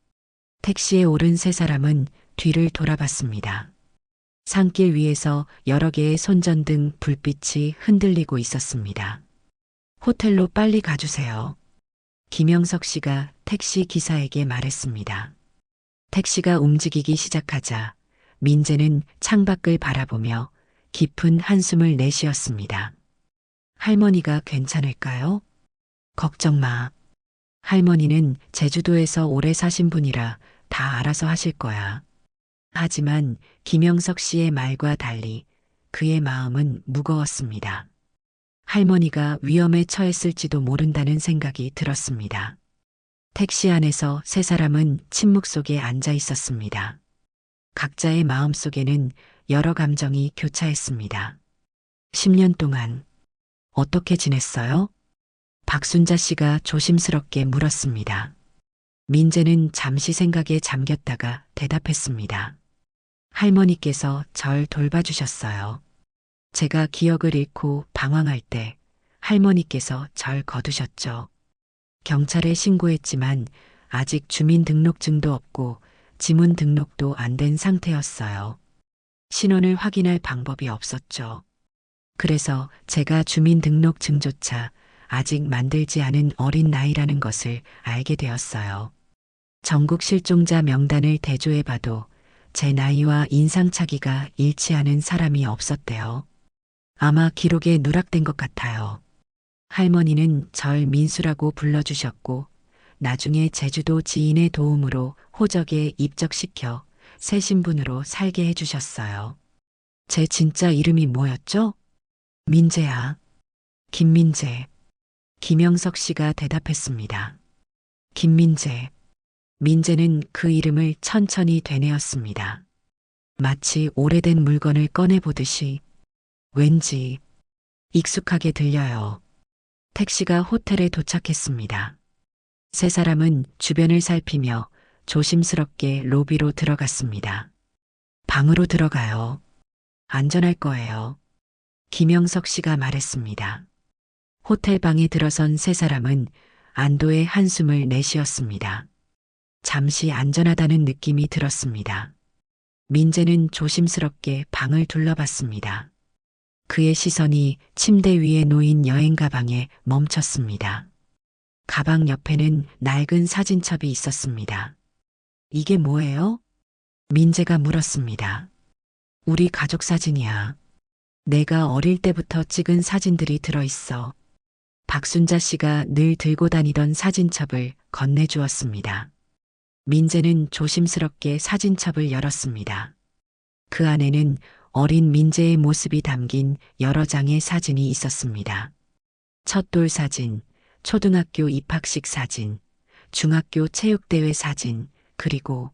택시에 오른 세 사람은 뒤를 돌아봤습니다. 산길 위에서 여러 개의 손전등 불빛이 흔들리고 있었습니다. 호텔로 빨리 가주세요. 김영석 씨가 택시 기사에게 말했습니다. 택시가 움직이기 시작하자 민재는 창밖을 바라보며 깊은 한숨을 내쉬었습니다. 할머니가 괜찮을까요? 걱정 마. 할머니는 제주도에서 오래 사신 분이라 다 알아서 하실 거야. 하지만 김영석 씨의 말과 달리 그의 마음은 무거웠습니다. 할머니가 위험에 처했을지도 모른다는 생각이 들었습니다. 택시 안에서 세 사람은 침묵 속에 앉아 있었습니다. 각자의 마음 속에는 여러 감정이 교차했습니다. 10년 동안 어떻게 지냈어요? 박순자 씨가 조심스럽게 물었습니다. 민재는 잠시 생각에 잠겼다가 대답했습니다. 할머니께서 절 돌봐주셨어요. 제가 기억을 잃고 방황할 때 할머니께서 절 거두셨죠. 경찰에 신고했지만 아직 주민등록증도 없고 지문 등록도 안 된 상태였어요. 신원을 확인할 방법이 없었죠. 그래서 제가 주민등록증조차 아직 만들지 않은 어린 나이라는 것을 알게 되었어요. 전국 실종자 명단을 대조해봐도 제 나이와 인상차기가 일치하는 사람이 없었대요. 아마 기록에 누락된 것 같아요. 할머니는 절 민수라고 불러주셨고 나중에 제주도 지인의 도움으로 호적에 입적시켜 새 신분으로 살게 해주셨어요. 제 진짜 이름이 뭐였죠? 민재야. 김민재. 김영석 씨가 대답했습니다. 김민재. 민재는 그 이름을 천천히 되뇌었습니다. 마치 오래된 물건을 꺼내보듯이 왠지 익숙하게 들려요. 택시가 호텔에 도착했습니다. 세 사람은 주변을 살피며 조심스럽게 로비로 들어갔습니다. 방으로 들어가요. 안전할 거예요. 김영석 씨가 말했습니다. 호텔 방에 들어선 세 사람은 안도의 한숨을 내쉬었습니다. 잠시 안전하다는 느낌이 들었습니다. 민재는 조심스럽게 방을 둘러봤습니다. 그의 시선이 침대 위에 놓인 여행 가방에 멈췄습니다. 가방 옆에는 낡은 사진첩이 있었습니다. 이게 뭐예요? 민재가 물었습니다. 우리 가족 사진이야. 내가 어릴 때부터 찍은 사진들이 들어있어. 박순자 씨가 늘 들고 다니던 사진첩을 건네주었습니다. 민재는 조심스럽게 사진첩을 열었습니다. 그 안에는 어린 민재의 모습이 담긴 여러 장의 사진이 있었습니다. 첫돌 사진, 초등학교 입학식 사진, 중학교 체육대회 사진, 그리고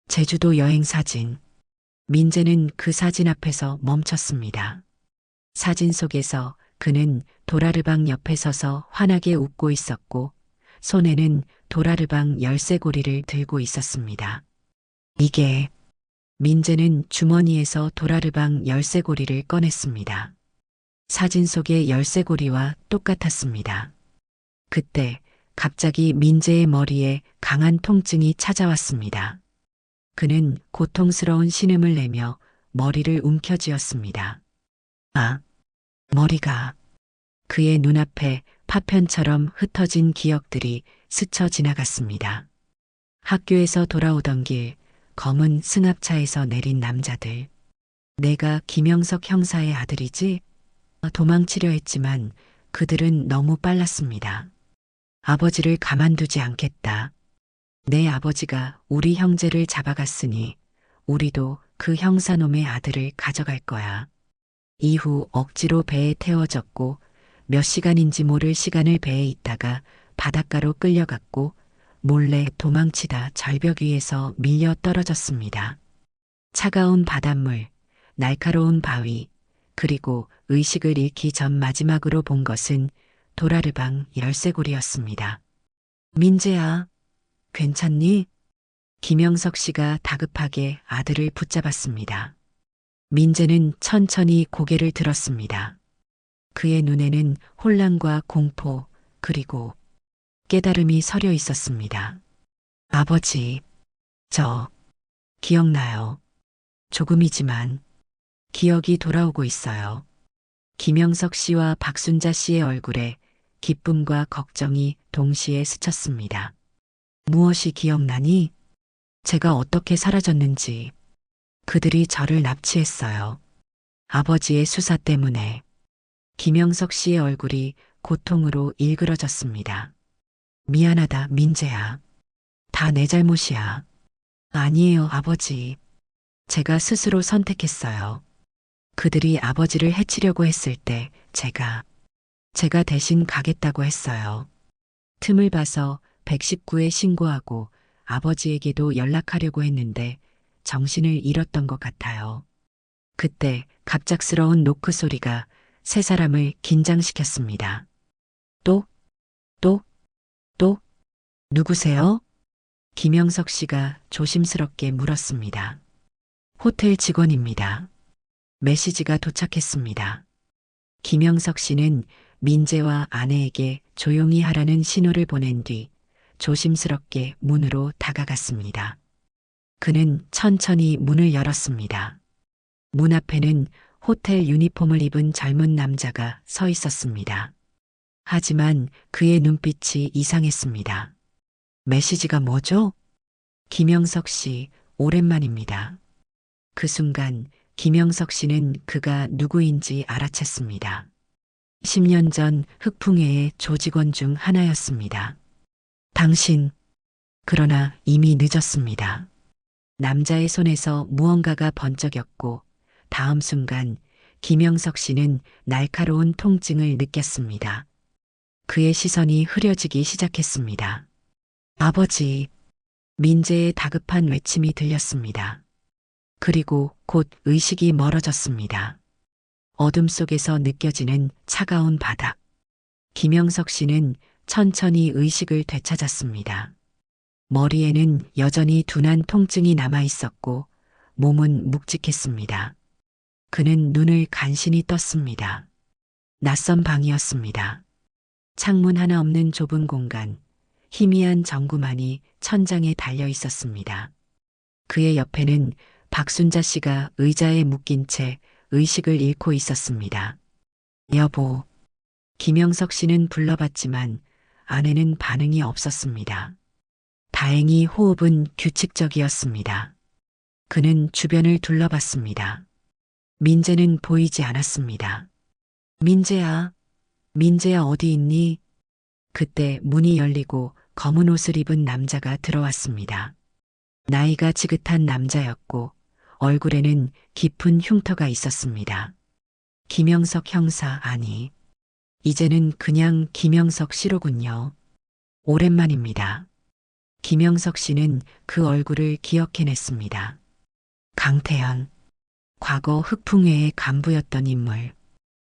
제주도 여행 사진. 민재는 그 사진 앞에서 멈췄습니다. 사진 속에서 그는 도라르방 옆에 서서 환하게 웃고 있었고 손에는 도라르방 열쇠고리를 들고 있었습니다. 이게 민재는 주머니에서 도라르방 열쇠고리를 꺼냈습니다. 사진 속의 열쇠고리와 똑같았습니다. 그때 갑자기 민재의 머리에 강한 통증이 찾아왔습니다. 그는 고통스러운 신음을 내며 머리를 움켜쥐었습니다. 아, 머리가. 그의 눈앞에 파편처럼 흩어진 기억들이 스쳐 지나갔습니다. 학교에서 돌아오던 길, 검은 승합차에서 내린 남자들. 내가 김영석 형사의 아들이지? 도망치려 했지만 그들은 너무 빨랐습니다. 아버지를 가만두지 않겠다. 내 아버지가 우리 형제를 잡아갔으니 우리도 그 형사놈의 아들을 가져갈 거야. 이후 억지로 배에 태워졌고 몇 시간인지 모를 시간을 배에 있다가 바닷가로 끌려갔고 몰래 도망치다 절벽 위에서 밀려 떨어졌습니다. 차가운 바닷물, 날카로운 바위, 그리고 의식을 잃기 전 마지막으로 본 것은 도라르방 열쇠고리였습니다. 민재야, 괜찮니? 김영석 씨가 다급하게 아들을 붙잡았습니다. 민재는 천천히 고개를 들었습니다. 그의 눈에는 혼란과 공포, 그리고 깨달음이 서려 있었습니다. 아버지, 저 기억나요. 조금이지만 기억이 돌아오고 있어요. 김영석 씨와 박순자 씨의 얼굴에 기쁨과 걱정이 동시에 스쳤습니다. 무엇이 기억나니? 제가 어떻게 사라졌는지. 그들이 저를 납치했어요. 아버지의 수사 때문에. 김영석 씨의 얼굴이 고통으로 일그러졌습니다. 미안하다, 민재야. 다 내 잘못이야. 아니에요, 아버지. 제가 스스로 선택했어요. 그들이 아버지를 해치려고 했을 때 제가 대신 가겠다고 했어요. 틈을 봐서 119에 신고하고 아버지에게도 연락하려고 했는데 정신을 잃었던 것 같아요. 그때 갑작스러운 노크 소리가 세 사람을 긴장시켰습니다. 또? 누구세요? 김영석 씨가 조심스럽게 물었습니다. 호텔 직원입니다. 메시지가 도착했습니다. 김영석 씨는 민재와 아내에게 조용히 하라는 신호를 보낸 뒤 조심스럽게 문으로 다가갔습니다. 그는 천천히 문을 열었습니다. 문 앞에는 호텔 유니폼을 입은 젊은 남자가 서 있었습니다. 하지만 그의 눈빛이 이상했습니다. 메시지가 뭐죠? 김영석 씨, 오랜만입니다. 그 순간 김영석 씨는 그가 누구인지 알아챘습니다. 10년 전 흑풍회의 조직원 중 하나였습니다. 당신, 그러나 이미 늦었습니다. 남자의 손에서 무언가가 번쩍였고 다음 순간 김영석 씨는 날카로운 통증을 느꼈습니다. 그의 시선이 흐려지기 시작했습니다. 아버지, 민재의 다급한 외침이 들렸습니다. 그리고 곧 의식이 멀어졌습니다. 어둠 속에서 느껴지는 차가운 바닥. 김영석 씨는 천천히 의식을 되찾았습니다. 머리에는 여전히 둔한 통증이 남아 있었고 몸은 묵직했습니다. 그는 눈을 간신히 떴습니다. 낯선 방이었습니다. 창문 하나 없는 좁은 공간, 희미한 전구만이 천장에 달려 있었습니다. 그의 옆에는 박순자 씨가 의자에 묶인 채 의식을 잃고 있었습니다. 여보, 김영석 씨는 불러봤지만 아내는 반응이 없었습니다. 다행히 호흡은 규칙적이었습니다. 그는 주변을 둘러봤습니다. 민재는 보이지 않았습니다. 민재야, 민재야 어디 있니? 그때 문이 열리고 검은 옷을 입은 남자가 들어왔습니다. 나이가 지긋한 남자였고 얼굴에는 깊은 흉터가 있었습니다. 김영석 형사 아니, 이제는 그냥 김영석 씨로군요. 오랜만입니다. 김영석 씨는 그 얼굴을 기억해냈습니다. 강태현, 과거 흑풍회의 간부였던 인물.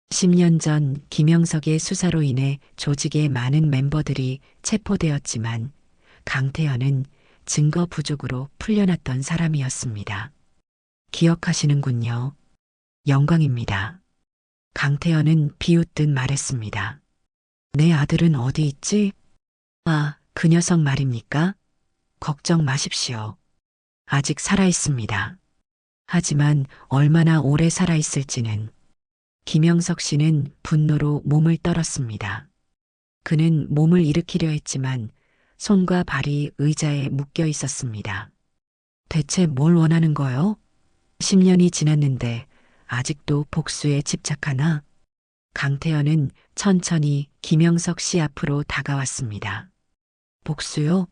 10년 전 김영석의 수사로 인해 조직의 많은 멤버들이 체포되었지만 강태현은 증거 부족으로 풀려났던 사람이었습니다. 기억하시는군요. 영광입니다. 강태현은 비웃듯 말했습니다. 내 아들은 어디 있지? 아, 그 녀석 말입니까? 걱정 마십시오. 아직 살아있습니다. 하지만 얼마나 오래 살아있을지는. 김영석 씨는 분노로 몸을 떨었습니다. 그는 몸을 일으키려 했지만 손과 발이 의자에 묶여 있었습니다. 대체 뭘 원하는 거요? 10년이 지났는데 아직도 복수에 집착하나? 강태현은 천천히 김영석 씨 앞으로 다가왔습니다. 복수요?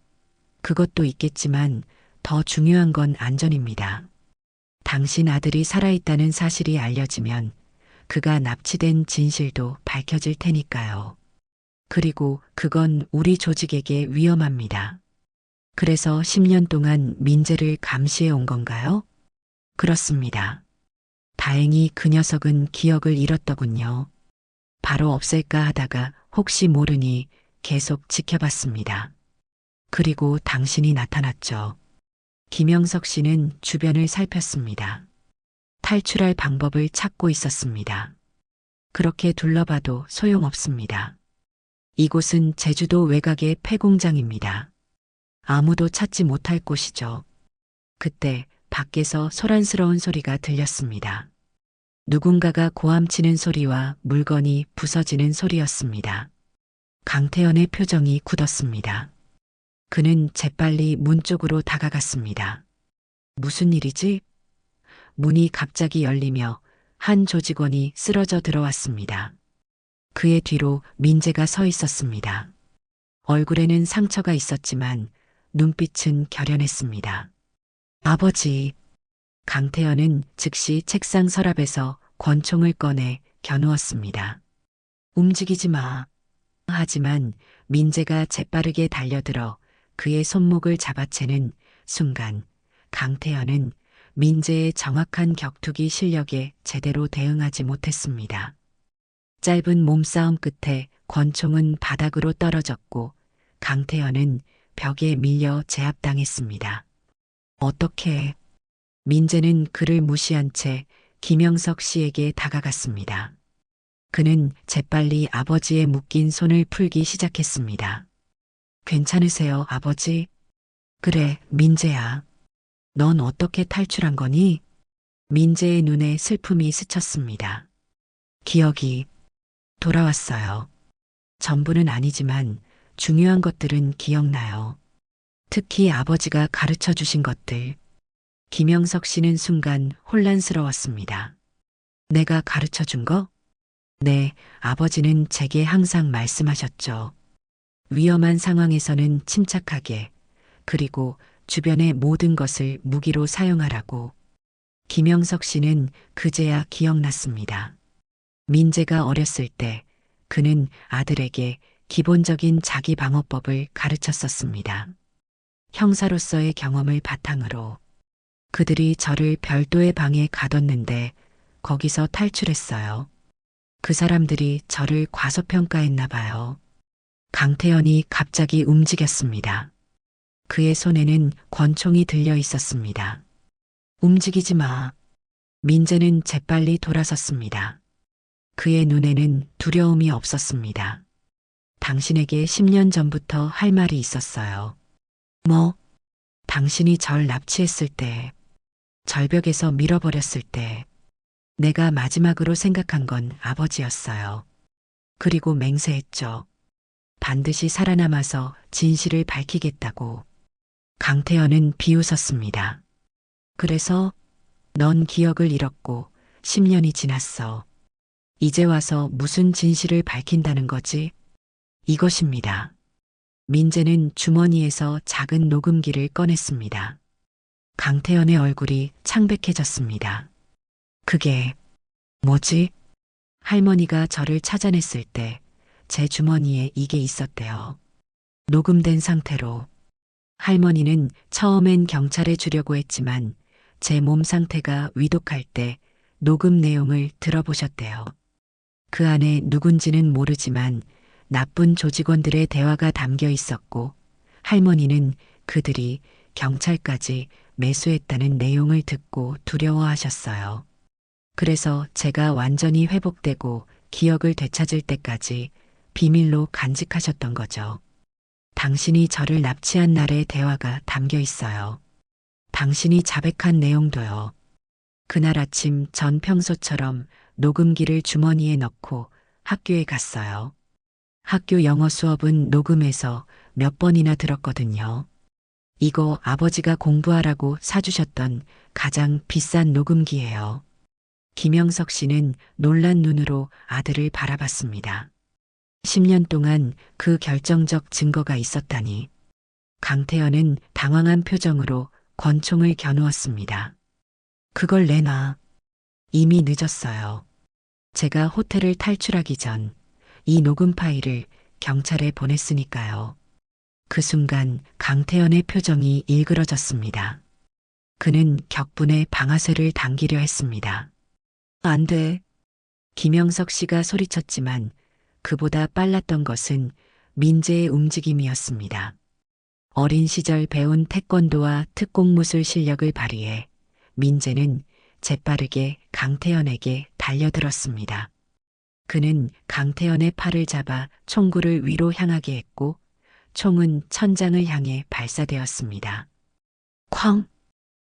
그것도 있겠지만 더 중요한 건 안전입니다. 당신 아들이 살아있다는 사실이 알려지면 그가 납치된 진실도 밝혀질 테니까요. 그리고 그건 우리 조직에게 위험합니다. 그래서 10년 동안 민재를 감시해 온 건가요? 그렇습니다. 다행히 그 녀석은 기억을 잃었더군요. 바로 없앨까 하다가 혹시 모르니 계속 지켜봤습니다. 그리고 당신이 나타났죠. 김영석 씨는 주변을 살폈습니다. 탈출할 방법을 찾고 있었습니다. 그렇게 둘러봐도 소용없습니다. 이곳은 제주도 외곽의 폐공장입니다. 아무도 찾지 못할 곳이죠. 그때 밖에서 소란스러운 소리가 들렸습니다. 누군가가 고함치는 소리와 물건이 부서지는 소리였습니다. 강태현의 표정이 굳었습니다. 그는 재빨리 문 쪽으로 다가갔습니다. 무슨 일이지? 문이 갑자기 열리며 한 조직원이 쓰러져 들어왔습니다. 그의 뒤로 민재가 서 있었습니다. 얼굴에는 상처가 있었지만 눈빛은 결연했습니다. 아버지, 강태현은 즉시 책상 서랍에서 권총을 꺼내 겨누었습니다. 움직이지 마. 하지만 민재가 재빠르게 달려들어 그의 손목을 잡아채는 순간 강태현은 민재의 정확한 격투기 실력에 제대로 대응하지 못했습니다. 짧은 몸싸움 끝에 권총은 바닥으로 떨어졌고 강태현은 벽에 밀려 제압당했습니다. 어떻게 민재는 그를 무시한 채 김영석 씨에게 다가갔습니다. 그는 재빨리 아버지의 묶인 손을 풀기 시작했습니다. 괜찮으세요, 아버지? 그래, 민재야. 넌 어떻게 탈출한 거니? 민재의 눈에 슬픔이 스쳤습니다. 기억이 돌아왔어요. 전부는 아니지만 중요한 것들은 기억나요. 특히 아버지가 가르쳐 주신 것들. 김영석 씨는 순간 혼란스러웠습니다. 내가 가르쳐 준 거? 네, 아버지는 제게 항상 말씀하셨죠. 위험한 상황에서는 침착하게, 그리고 주변의 모든 것을 무기로 사용하라고. 김영석 씨는 그제야 기억났습니다. 민재가 어렸을 때 그는 아들에게 기본적인 자기 방어법을 가르쳤었습니다. 형사로서의 경험을 바탕으로 그들이 저를 별도의 방에 가뒀는데 거기서 탈출했어요. 그 사람들이 저를 과소평가했나 봐요. 강태현이 갑자기 움직였습니다. 그의 손에는 권총이 들려 있었습니다. 움직이지 마. 민재는 재빨리 돌아섰습니다. 그의 눈에는 두려움이 없었습니다. 당신에게 10년 전부터 할 말이 있었어요. 뭐? 당신이 절 납치했을 때, 절벽에서 밀어버렸을 때, 내가 마지막으로 생각한 건 아버지였어요. 그리고 맹세했죠. 반드시 살아남아서 진실을 밝히겠다고. 강태현은 비웃었습니다. 그래서 넌 기억을 잃었고 10년이 지났어. 이제 와서 무슨 진실을 밝힌다는 거지? 이것입니다. 민재는 주머니에서 작은 녹음기를 꺼냈습니다. 강태현의 얼굴이 창백해졌습니다. 그게 뭐지? 할머니가 저를 찾아냈을 때 제 주머니에 이게 있었대요. 녹음된 상태로. 할머니는 처음엔 경찰에 주려고 했지만 제 몸 상태가 위독할 때 녹음 내용을 들어보셨대요. 그 안에 누군지는 모르지만 나쁜 조직원들의 대화가 담겨 있었고 할머니는 그들이 경찰까지 매수했다는 내용을 듣고 두려워하셨어요. 그래서 제가 완전히 회복되고 기억을 되찾을 때까지 비밀로 간직하셨던 거죠. 당신이 저를 납치한 날의 대화가 담겨 있어요. 당신이 자백한 내용도요. 그날 아침 전 평소처럼 녹음기를 주머니에 넣고 학교에 갔어요. 학교 영어 수업은 녹음해서 몇 번이나 들었거든요. 이거 아버지가 공부하라고 사주셨던 가장 비싼 녹음기예요. 김영석 씨는 놀란 눈으로 아들을 바라봤습니다. 10년 동안 그 결정적 증거가 있었다니. 강태현은 당황한 표정으로 권총을 겨누었습니다. 그걸 내놔. 이미 늦었어요. 제가 호텔을 탈출하기 전 이 녹음 파일을 경찰에 보냈으니까요. 그 순간 강태현의 표정이 일그러졌습니다. 그는 격분에 방아쇠를 당기려 했습니다. 안 돼. 김영석 씨가 소리쳤지만 그보다 빨랐던 것은 민재의 움직임이었습니다. 어린 시절 배운 태권도와 특공무술 실력을 발휘해 민재는 재빠르게 강태현에게 달려들었습니다. 그는 강태현의 팔을 잡아 총구를 위로 향하게 했고 총은 천장을 향해 발사되었습니다. 쾅!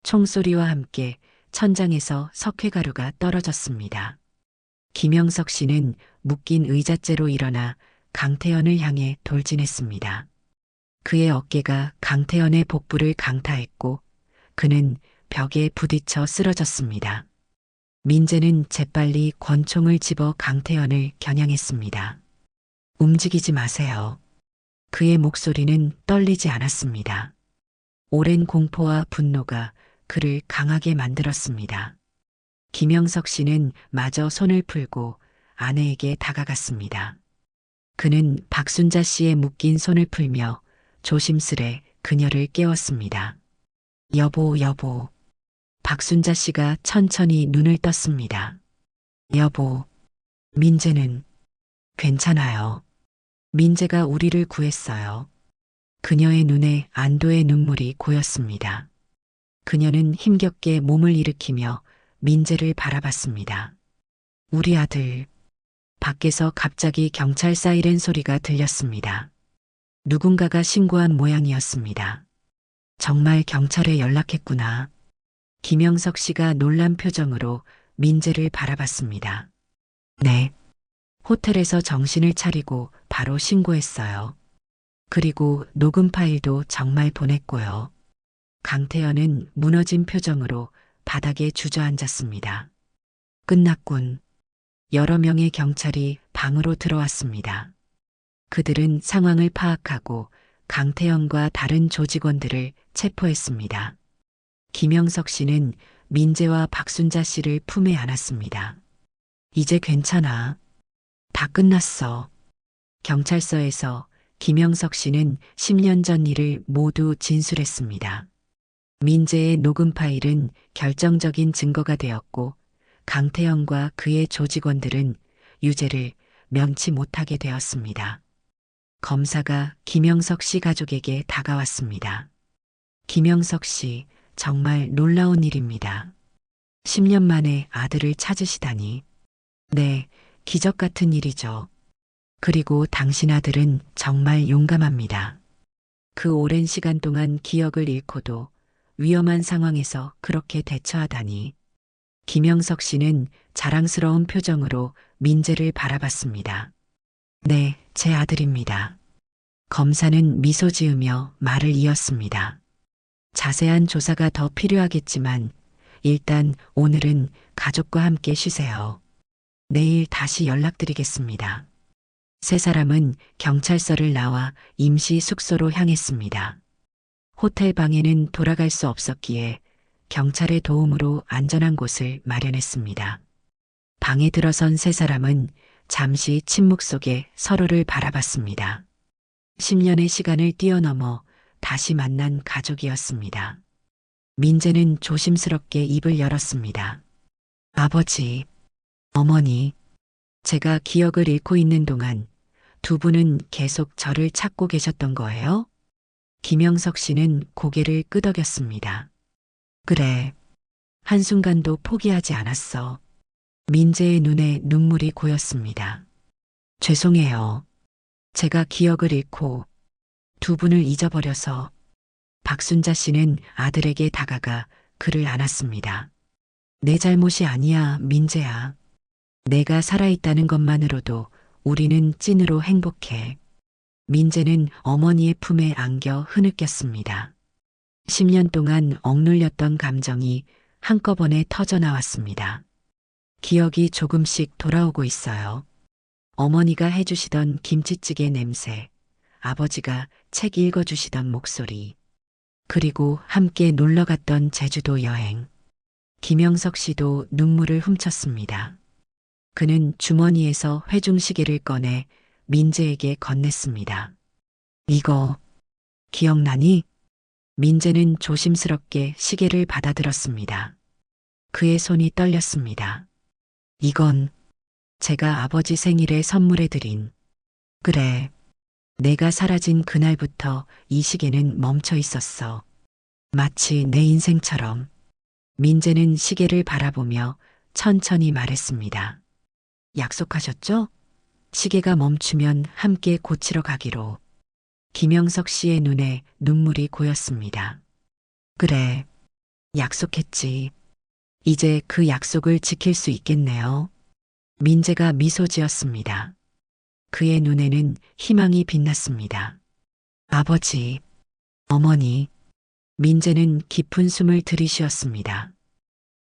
총소리와 함께 천장에서 석회가루가 떨어졌습니다. 김영석 씨는 묶인 의자째로 일어나 강태현을 향해 돌진했습니다. 그의 어깨가 강태현의 복부를 강타했고 그는 벽에 부딪혀 쓰러졌습니다. 민재는 재빨리 권총을 집어 강태현을 겨냥했습니다. 움직이지 마세요. 그의 목소리는 떨리지 않았습니다. 오랜 공포와 분노가 그를 강하게 만들었습니다. 김영석 씨는 마저 손을 풀고 아내에게 다가갔습니다. 그는 박순자 씨의 묶인 손을 풀며 조심스레 그녀를 깨웠습니다. 여보, 여보. 박순자 씨가 천천히 눈을 떴습니다. 여보, 민재는 괜찮아요. 민재가 우리를 구했어요. 그녀의 눈에 안도의 눈물이 고였습니다. 그녀는 힘겹게 몸을 일으키며 민재를 바라봤습니다. 우리 아들. 밖에서 갑자기 경찰 사이렌 소리가 들렸습니다. 누군가가 신고한 모양이었습니다. 정말 경찰에 연락했구나. 김영석 씨가 놀란 표정으로 민재를 바라봤습니다. 네. 호텔에서 정신을 차리고 바로 신고했어요. 그리고 녹음 파일도 정말 보냈고요. 강태현은 무너진 표정으로 바닥에 주저앉았습니다. 끝났군. 여러 명의 경찰이 방으로 들어왔습니다. 그들은 상황을 파악하고 강태현과 다른 조직원들을 체포했습니다. 김영석 씨는 민재와 박순자 씨를 품에 안았습니다. 이제 괜찮아. 다 끝났어. 경찰서에서 김영석 씨는 10년 전 일을 모두 진술했습니다. 민재의 녹음 파일은 결정적인 증거가 되었고 강태현과 그의 조직원들은 유죄를 면치 못하게 되었습니다. 검사가 김영석 씨 가족에게 다가왔습니다. 김영석 씨, 정말 놀라운 일입니다. 10년 만에 아들을 찾으시다니. 네, 기적 같은 일이죠. 그리고 당신 아들은 정말 용감합니다. 그 오랜 시간 동안 기억을 잃고도 위험한 상황에서 그렇게 대처하다니. 김영석 씨는 자랑스러운 표정으로 민재를 바라봤습니다. 네, 제 아들입니다. 검사는 미소 지으며 말을 이었습니다. 자세한 조사가 더 필요하겠지만 일단 오늘은 가족과 함께 쉬세요. 내일 다시 연락드리겠습니다. 세 사람은 경찰서를 나와 임시 숙소로 향했습니다. 호텔 방에는 돌아갈 수 없었기에 경찰의 도움으로 안전한 곳을 마련했습니다. 방에 들어선 세 사람은 잠시 침묵 속에 서로를 바라봤습니다. 10년의 시간을 뛰어넘어 다시 만난 가족이었습니다. 민재는 조심스럽게 입을 열었습니다. 아버지, 어머니, 제가 기억을 잃고 있는 동안 두 분은 계속 저를 찾고 계셨던 거예요? 김영석 씨는 고개를 끄덕였습니다. 그래. 한순간도 포기하지 않았어. 민재의 눈에 눈물이 고였습니다. 죄송해요. 제가 기억을 잃고 두 분을 잊어버려서. 박순자 씨는 아들에게 다가가 그를 안았습니다. 내 잘못이 아니야, 민재야. 내가 살아있다는 것만으로도 우리는 찐으로 행복해. 민재는 어머니의 품에 안겨 흐느꼈습니다. 10년 동안 억눌렸던 감정이 한꺼번에 터져나왔습니다. 기억이 조금씩 돌아오고 있어요. 어머니가 해주시던 김치찌개 냄새, 아버지가 책 읽어주시던 목소리, 그리고 함께 놀러갔던 제주도 여행. 김영석 씨도 눈물을 훔쳤습니다. 그는 주머니에서 회중시계를 꺼내 민재에게 건넸습니다. 이거 기억나니? 민재는 조심스럽게 시계를 받아들었습니다. 그의 손이 떨렸습니다. 이건 제가 아버지 생일에 선물해드린. 그래, 내가 사라진 그날부터 이 시계는 멈춰 있었어. 마치 내 인생처럼. 민재는 시계를 바라보며 천천히 말했습니다. 약속하셨죠? 시계가 멈추면 함께 고치러 가기로. 김영석 씨의 눈에 눈물이 고였습니다. 그래, 약속했지. 이제 그 약속을 지킬 수 있겠네요. 민재가 미소 지었습니다. 그의 눈에는 희망이 빛났습니다. 아버지, 어머니, 민재는 깊은 숨을 들이쉬었습니다.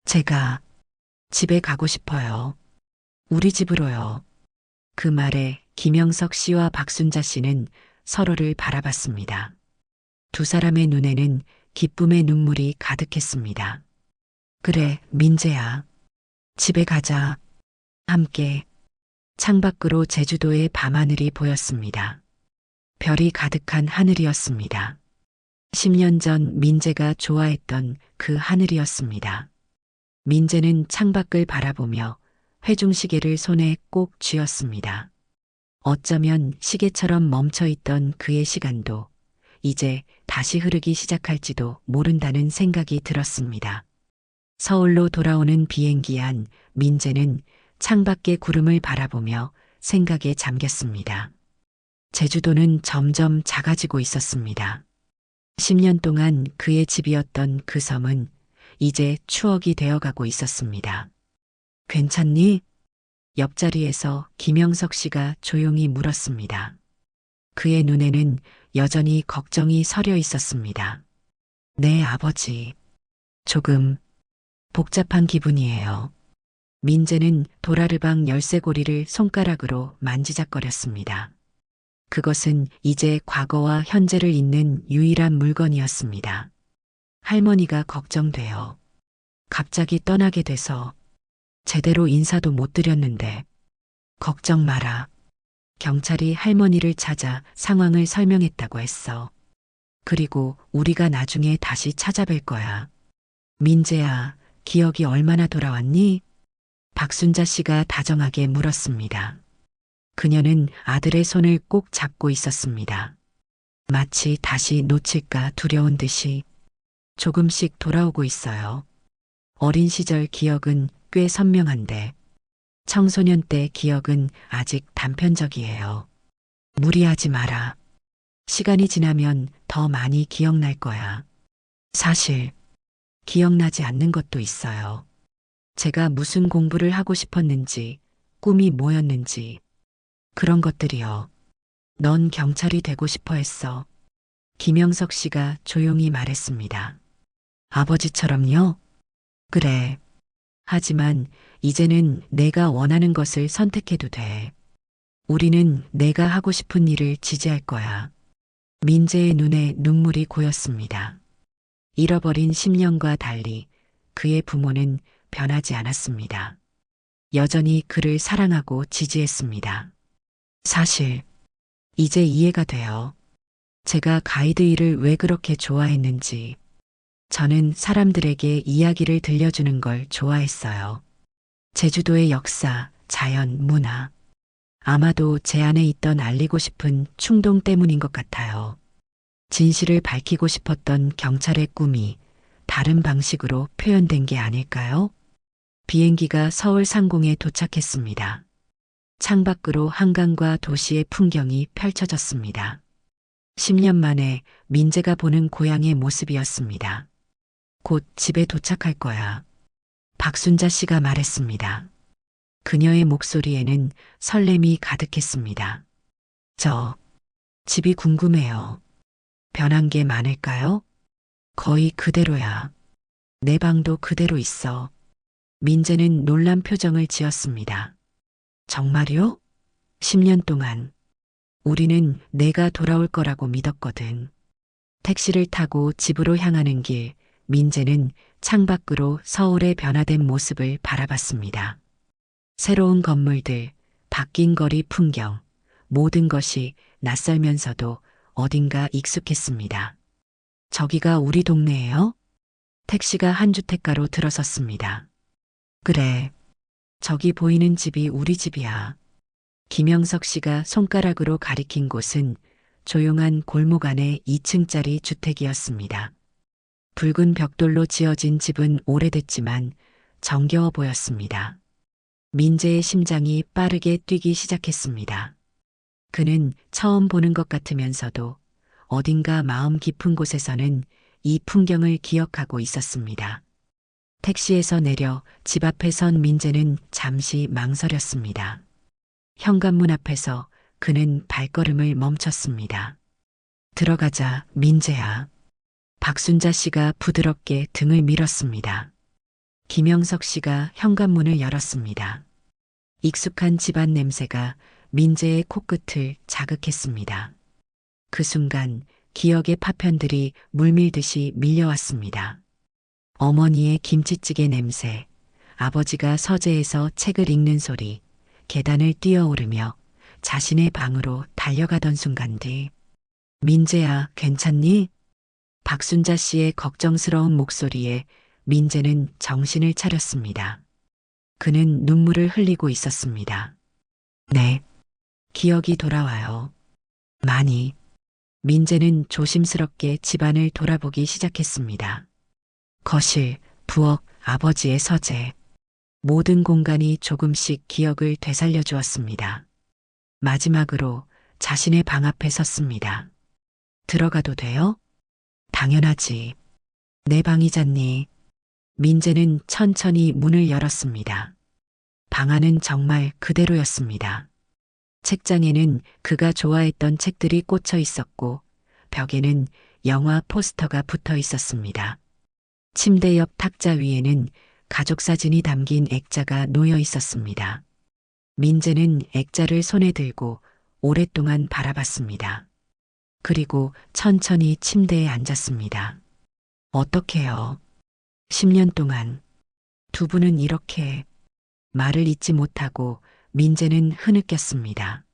제가 집에 가고 싶어요. 우리 집으로요. 그 말에 김영석 씨와 박순자 씨는 서로를 바라봤습니다. 두 사람의 눈에는 기쁨의 눈물이 가득했습니다. 그래, 민재야. 집에 가자. 함께. 창밖으로 제주도의 밤하늘이 보였습니다. 별이 가득한 하늘이었습니다. 10년 전 민재가 좋아했던 그 하늘이었습니다. 민재는 창밖을 바라보며 회중시계를 손에 꼭 쥐었습니다. 어쩌면 시계처럼 멈춰있던 그의 시간도 이제 다시 흐르기 시작할지도 모른다는 생각이 들었습니다. 서울로 돌아오는 비행기 안 민재는 창밖의 구름을 바라보며 생각에 잠겼습니다. 제주도는 점점 작아지고 있었습니다. 10년 동안 그의 집이었던 그 섬은 이제 추억이 되어가고 있었습니다. 괜찮니? 옆자리에서 김영석 씨가 조용히 물었습니다. 그의 눈에는 여전히 걱정이 서려 있었습니다. 네, 아버지. 조금 복잡한 기분이에요. 민재는 도라르방 열쇠고리를 손가락으로 만지작거렸습니다. 그것은 이제 과거와 현재를 잇는 유일한 물건이었습니다. 할머니가 걱정돼요. 갑자기 떠나게 돼서 제대로 인사도 못 드렸는데. 걱정 마라. 경찰이 할머니를 찾아 상황을 설명했다고 했어. 그리고 우리가 나중에 다시 찾아뵐 거야. 민재야, 기억이 얼마나 돌아왔니? 박순자 씨가 다정하게 물었습니다. 그녀는 아들의 손을 꼭 잡고 있었습니다. 마치 다시 놓칠까 두려운 듯이 조금씩 돌아오고 있어요. 어린 시절 기억은 꽤 선명한데 청소년 때 기억은 아직 단편적이에요. 무리하지 마라. 시간이 지나면 더 많이 기억날 거야. 사실 기억나지 않는 것도 있어요. 제가 무슨 공부를 하고 싶었는지, 꿈이 뭐였는지, 그런 것들이요. 넌 경찰이 되고 싶어 했어. 김영석 씨가 조용히 말했습니다. 아버지처럼요? 그래. 하지만 이제는 내가 원하는 것을 선택해도 돼. 우리는 내가 하고 싶은 일을 지지할 거야. 민재의 눈에 눈물이 고였습니다. 잃어버린 10년과 달리 그의 부모는 변하지 않았습니다. 여전히 그를 사랑하고 지지했습니다. 사실 이제 이해가 돼요. 제가 가이드 일을 왜 그렇게 좋아했는지. 저는 사람들에게 이야기를 들려주는 걸 좋아했어요. 제주도의 역사, 자연, 문화. 아마도 제 안에 있던 알리고 싶은 충동 때문인 것 같아요. 진실을 밝히고 싶었던 경찰의 꿈이 다른 방식으로 표현된 게 아닐까요? 비행기가 서울 상공에 도착했습니다. 창밖으로 한강과 도시의 풍경이 펼쳐졌습니다. 10년 만에 민재가 보는 고향의 모습이었습니다. 곧 집에 도착할 거야. 박순자 씨가 말했습니다. 그녀의 목소리에는 설렘이 가득했습니다. 저 집이 궁금해요. 변한 게 많을까요? 거의 그대로야. 내 방도 그대로 있어. 민재는 놀란 표정을 지었습니다. 정말요? 10년 동안 우리는 내가 돌아올 거라고 믿었거든. 택시를 타고 집으로 향하는 길, 민재는 창밖으로 서울의 변화된 모습을 바라봤습니다. 새로운 건물들, 바뀐 거리 풍경, 모든 것이 낯설면서도 어딘가 익숙했습니다. 저기가 우리 동네예요? 택시가 한 주택가로 들어섰습니다. 그래, 저기 보이는 집이 우리 집이야. 김영석 씨가 손가락으로 가리킨 곳은 조용한 골목 안의 2층짜리 주택이었습니다. 붉은 벽돌로 지어진 집은 오래됐지만 정겨워 보였습니다. 민재의 심장이 빠르게 뛰기 시작했습니다. 그는 처음 보는 것 같으면서도 어딘가 마음 깊은 곳에서는 이 풍경을 기억하고 있었습니다. 택시에서 내려 집 앞에 선 민재는 잠시 망설였습니다. 현관문 앞에서 그는 발걸음을 멈췄습니다. 들어가자, 민재야. 박순자 씨가 부드럽게 등을 밀었습니다. 김영석 씨가 현관문을 열었습니다. 익숙한 집안 냄새가 민재의 코끝을 자극했습니다. 그 순간 기억의 파편들이 물밀듯이 밀려왔습니다. 어머니의 김치찌개 냄새, 아버지가 서재에서 책을 읽는 소리, 계단을 뛰어오르며 자신의 방으로 달려가던 순간들. 민재야, 괜찮니? 박순자 씨의 걱정스러운 목소리에 민재는 정신을 차렸습니다. 그는 눈물을 흘리고 있었습니다. 네, 기억이 돌아와요. 많이. 민재는 조심스럽게 집안을 돌아보기 시작했습니다. 거실, 부엌, 아버지의 서재. 모든 공간이 조금씩 기억을 되살려 주었습니다. 마지막으로 자신의 방 앞에 섰습니다. 들어가도 돼요? 당연하지. 내 방이잖니. 민재는 천천히 문을 열었습니다. 방 안은 정말 그대로였습니다. 책장에는 그가 좋아했던 책들이 꽂혀 있었고, 벽에는 영화 포스터가 붙어 있었습니다. 침대 옆 탁자 위에는 가족 사진이 담긴 액자가 놓여 있었습니다. 민재는 액자를 손에 들고 오랫동안 바라봤습니다. 그리고 천천히 침대에 앉았습니다. 어떡해요? 10년 동안 두 분은 이렇게 말을 잇지 못하고 민재는 흐느꼈습니다.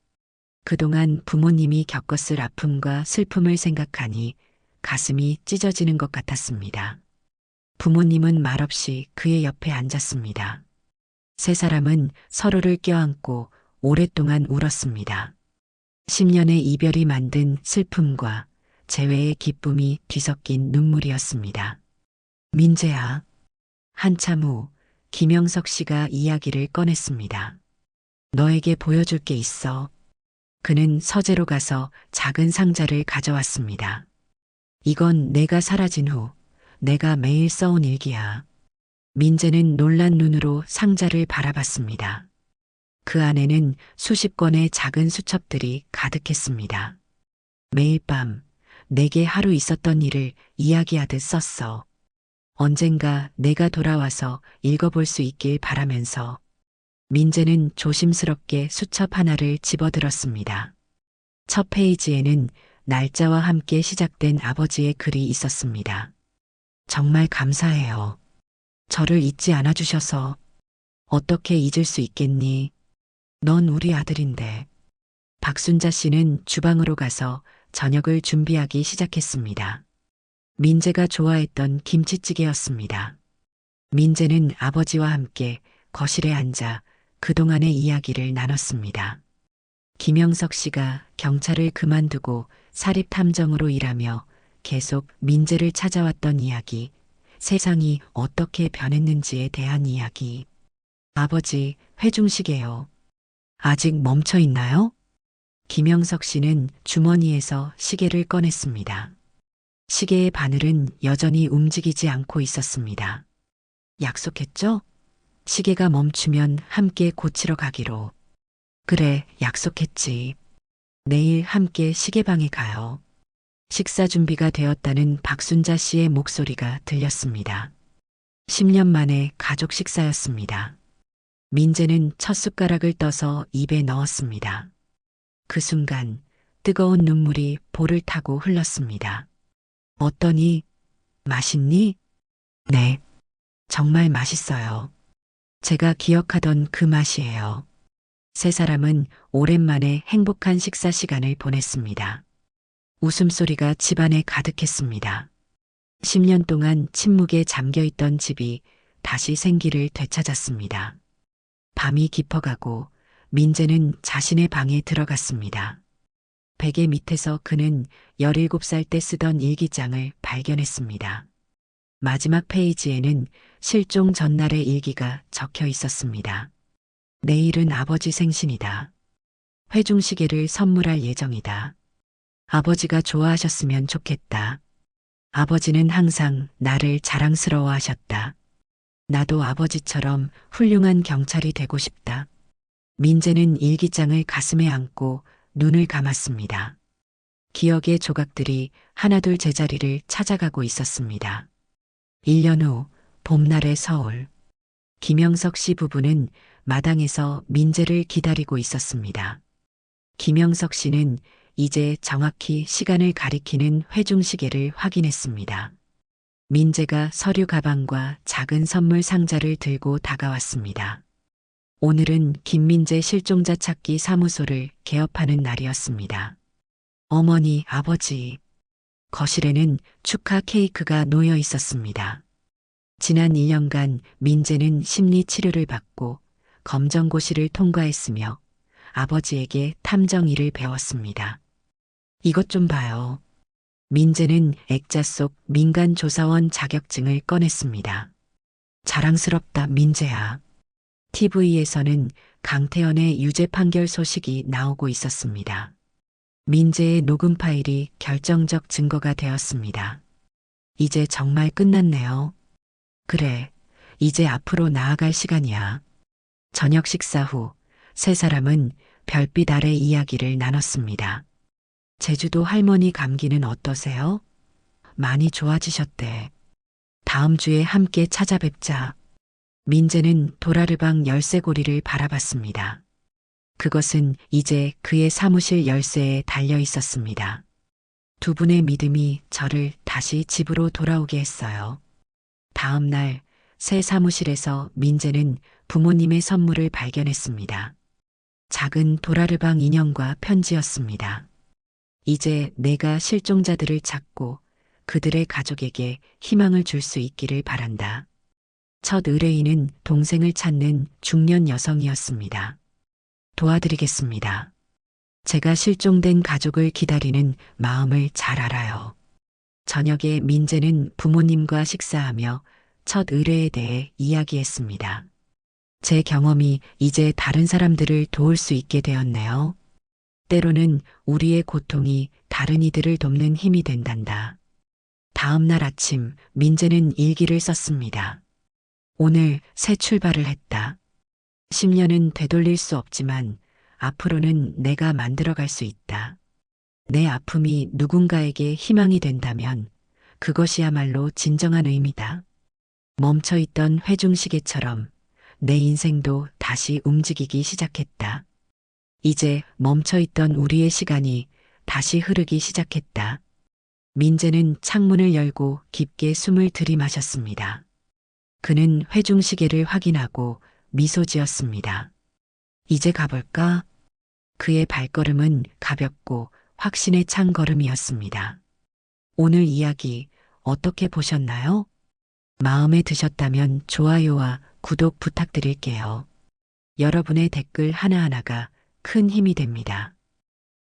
그동안 부모님이 겪었을 아픔과 슬픔을 생각하니 가슴이 찢어지는 것 같았습니다. 부모님은 말없이 그의 옆에 앉았습니다. 세 사람은 서로를 껴안고 오랫동안 울었습니다. 10년의 이별이 만든 슬픔과 재회의 기쁨이 뒤섞인 눈물이었습니다. 민재야. 한참 후 김영석 씨가 이야기를 꺼냈습니다. 너에게 보여줄 게 있어. 그는 서재로 가서 작은 상자를 가져왔습니다. 이건 내가 사라진 후 내가 매일 써온 일기야. 민재는 놀란 눈으로 상자를 바라봤습니다. 그 안에는 수십 권의 작은 수첩들이 가득했습니다. 매일 밤 내게 하루 있었던 일을 이야기하듯 썼어. 언젠가 내가 돌아와서 읽어볼 수 있길 바라면서. 민재는 조심스럽게 수첩 하나를 집어들었습니다. 첫 페이지에는 날짜와 함께 시작된 아버지의 글이 있었습니다. 정말 감사해요. 저를 잊지 않아 주셔서. 어떻게 잊을 수 있겠니? 넌 우리 아들인데. 박순자 씨는 주방으로 가서 저녁을 준비하기 시작했습니다. 민재가 좋아했던 김치찌개였습니다. 민재는 아버지와 함께 거실에 앉아 그동안의 이야기를 나눴습니다. 김영석 씨가 경찰을 그만두고 사립탐정으로 일하며 계속 민재를 찾아왔던 이야기, 세상이 어떻게 변했는지에 대한 이야기. 아버지, 회중시계요. 아직 멈춰 있나요? 김영석 씨는 주머니에서 시계를 꺼냈습니다. 시계의 바늘은 여전히 움직이지 않고 있었습니다. 약속했죠? 시계가 멈추면 함께 고치러 가기로. 그래, 약속했지. 내일 함께 시계방에 가요. 식사 준비가 되었다는 박순자 씨의 목소리가 들렸습니다. 10년 만에 가족 식사였습니다. 민재는 첫 숟가락을 떠서 입에 넣었습니다. 그 순간 뜨거운 눈물이 볼을 타고 흘렀습니다. 어떠니? 맛있니? 네, 정말 맛있어요. 제가 기억하던 그 맛이에요. 세 사람은 오랜만에 행복한 식사 시간을 보냈습니다. 웃음소리가 집안에 가득했습니다. 10년 동안 침묵에 잠겨있던 집이 다시 생기를 되찾았습니다. 밤이 깊어가고 민재는 자신의 방에 들어갔습니다. 베개 밑에서 그는 17살 때 쓰던 일기장을 발견했습니다. 마지막 페이지에는 실종 전날의 일기가 적혀 있었습니다. 내일은 아버지 생신이다. 회중시계를 선물할 예정이다. 아버지가 좋아하셨으면 좋겠다. 아버지는 항상 나를 자랑스러워하셨다. 나도 아버지처럼 훌륭한 경찰이 되고 싶다. 민재는 일기장을 가슴에 안고 눈을 감았습니다. 기억의 조각들이 하나둘 제자리를 찾아가고 있었습니다. 1년 후 봄날의 서울. 김영석 씨 부부는 마당에서 민재를 기다리고 있었습니다. 김영석 씨는 이제 정확히 시간을 가리키는 회중시계를 확인했습니다. 민재가 서류 가방과 작은 선물 상자를 들고 다가왔습니다. 오늘은 김민재 실종자 찾기 사무소를 개업하는 날이었습니다. 어머니, 아버지. 거실에는 축하 케이크가 놓여 있었습니다. 지난 1년간 민재는 심리 치료를 받고 검정고시를 통과했으며 아버지에게 탐정 일을 배웠습니다. 이것 좀 봐요. 민재는 액자 속 민간조사원 자격증을 꺼냈습니다. 자랑스럽다, 민재야. TV에서는 강태현의 유죄 판결 소식이 나오고 있었습니다. 민재의 녹음 파일이 결정적 증거가 되었습니다. 이제 정말 끝났네요. 그래, 이제 앞으로 나아갈 시간이야. 저녁 식사 후 세 사람은 별빛 아래 이야기를 나눴습니다. 제주도 할머니 감기는 어떠세요? 많이 좋아지셨대. 다음 주에 함께 찾아뵙자. 민재는 도라르방 열쇠고리를 바라봤습니다. 그것은 이제 그의 사무실 열쇠에 달려 있었습니다. 두 분의 믿음이 저를 다시 집으로 돌아오게 했어요. 다음 날 새 사무실에서 민재는 부모님의 선물을 발견했습니다. 작은 도라르방 인형과 편지였습니다. 이제 내가 실종자들을 찾고 그들의 가족에게 희망을 줄 수 있기를 바란다. 첫 의뢰인은 동생을 찾는 중년 여성이었습니다. 도와드리겠습니다. 제가 실종된 가족을 기다리는 마음을 잘 알아요. 저녁에 민재는 부모님과 식사하며 첫 의뢰에 대해 이야기했습니다. 제 경험이 이제 다른 사람들을 도울 수 있게 되었네요. 때로는 우리의 고통이 다른 이들을 돕는 힘이 된단다. 다음 날 아침 민재는 일기를 썼습니다. 오늘 새 출발을 했다. 10년은 되돌릴 수 없지만 앞으로는 내가 만들어갈 수 있다. 내 아픔이 누군가에게 희망이 된다면 그것이야말로 진정한 의미다. 멈춰있던 회중시계처럼 내 인생도 다시 움직이기 시작했다. 이제 멈춰있던 우리의 시간이 다시 흐르기 시작했다. 민재는 창문을 열고 깊게 숨을 들이마셨습니다. 그는 회중시계를 확인하고 미소 지었습니다. 이제 가볼까? 그의 발걸음은 가볍고 확신에 찬 걸음이었습니다. 오늘 이야기 어떻게 보셨나요? 마음에 드셨다면 좋아요와 구독 부탁드릴게요. 여러분의 댓글 하나하나가 큰 힘이 됩니다.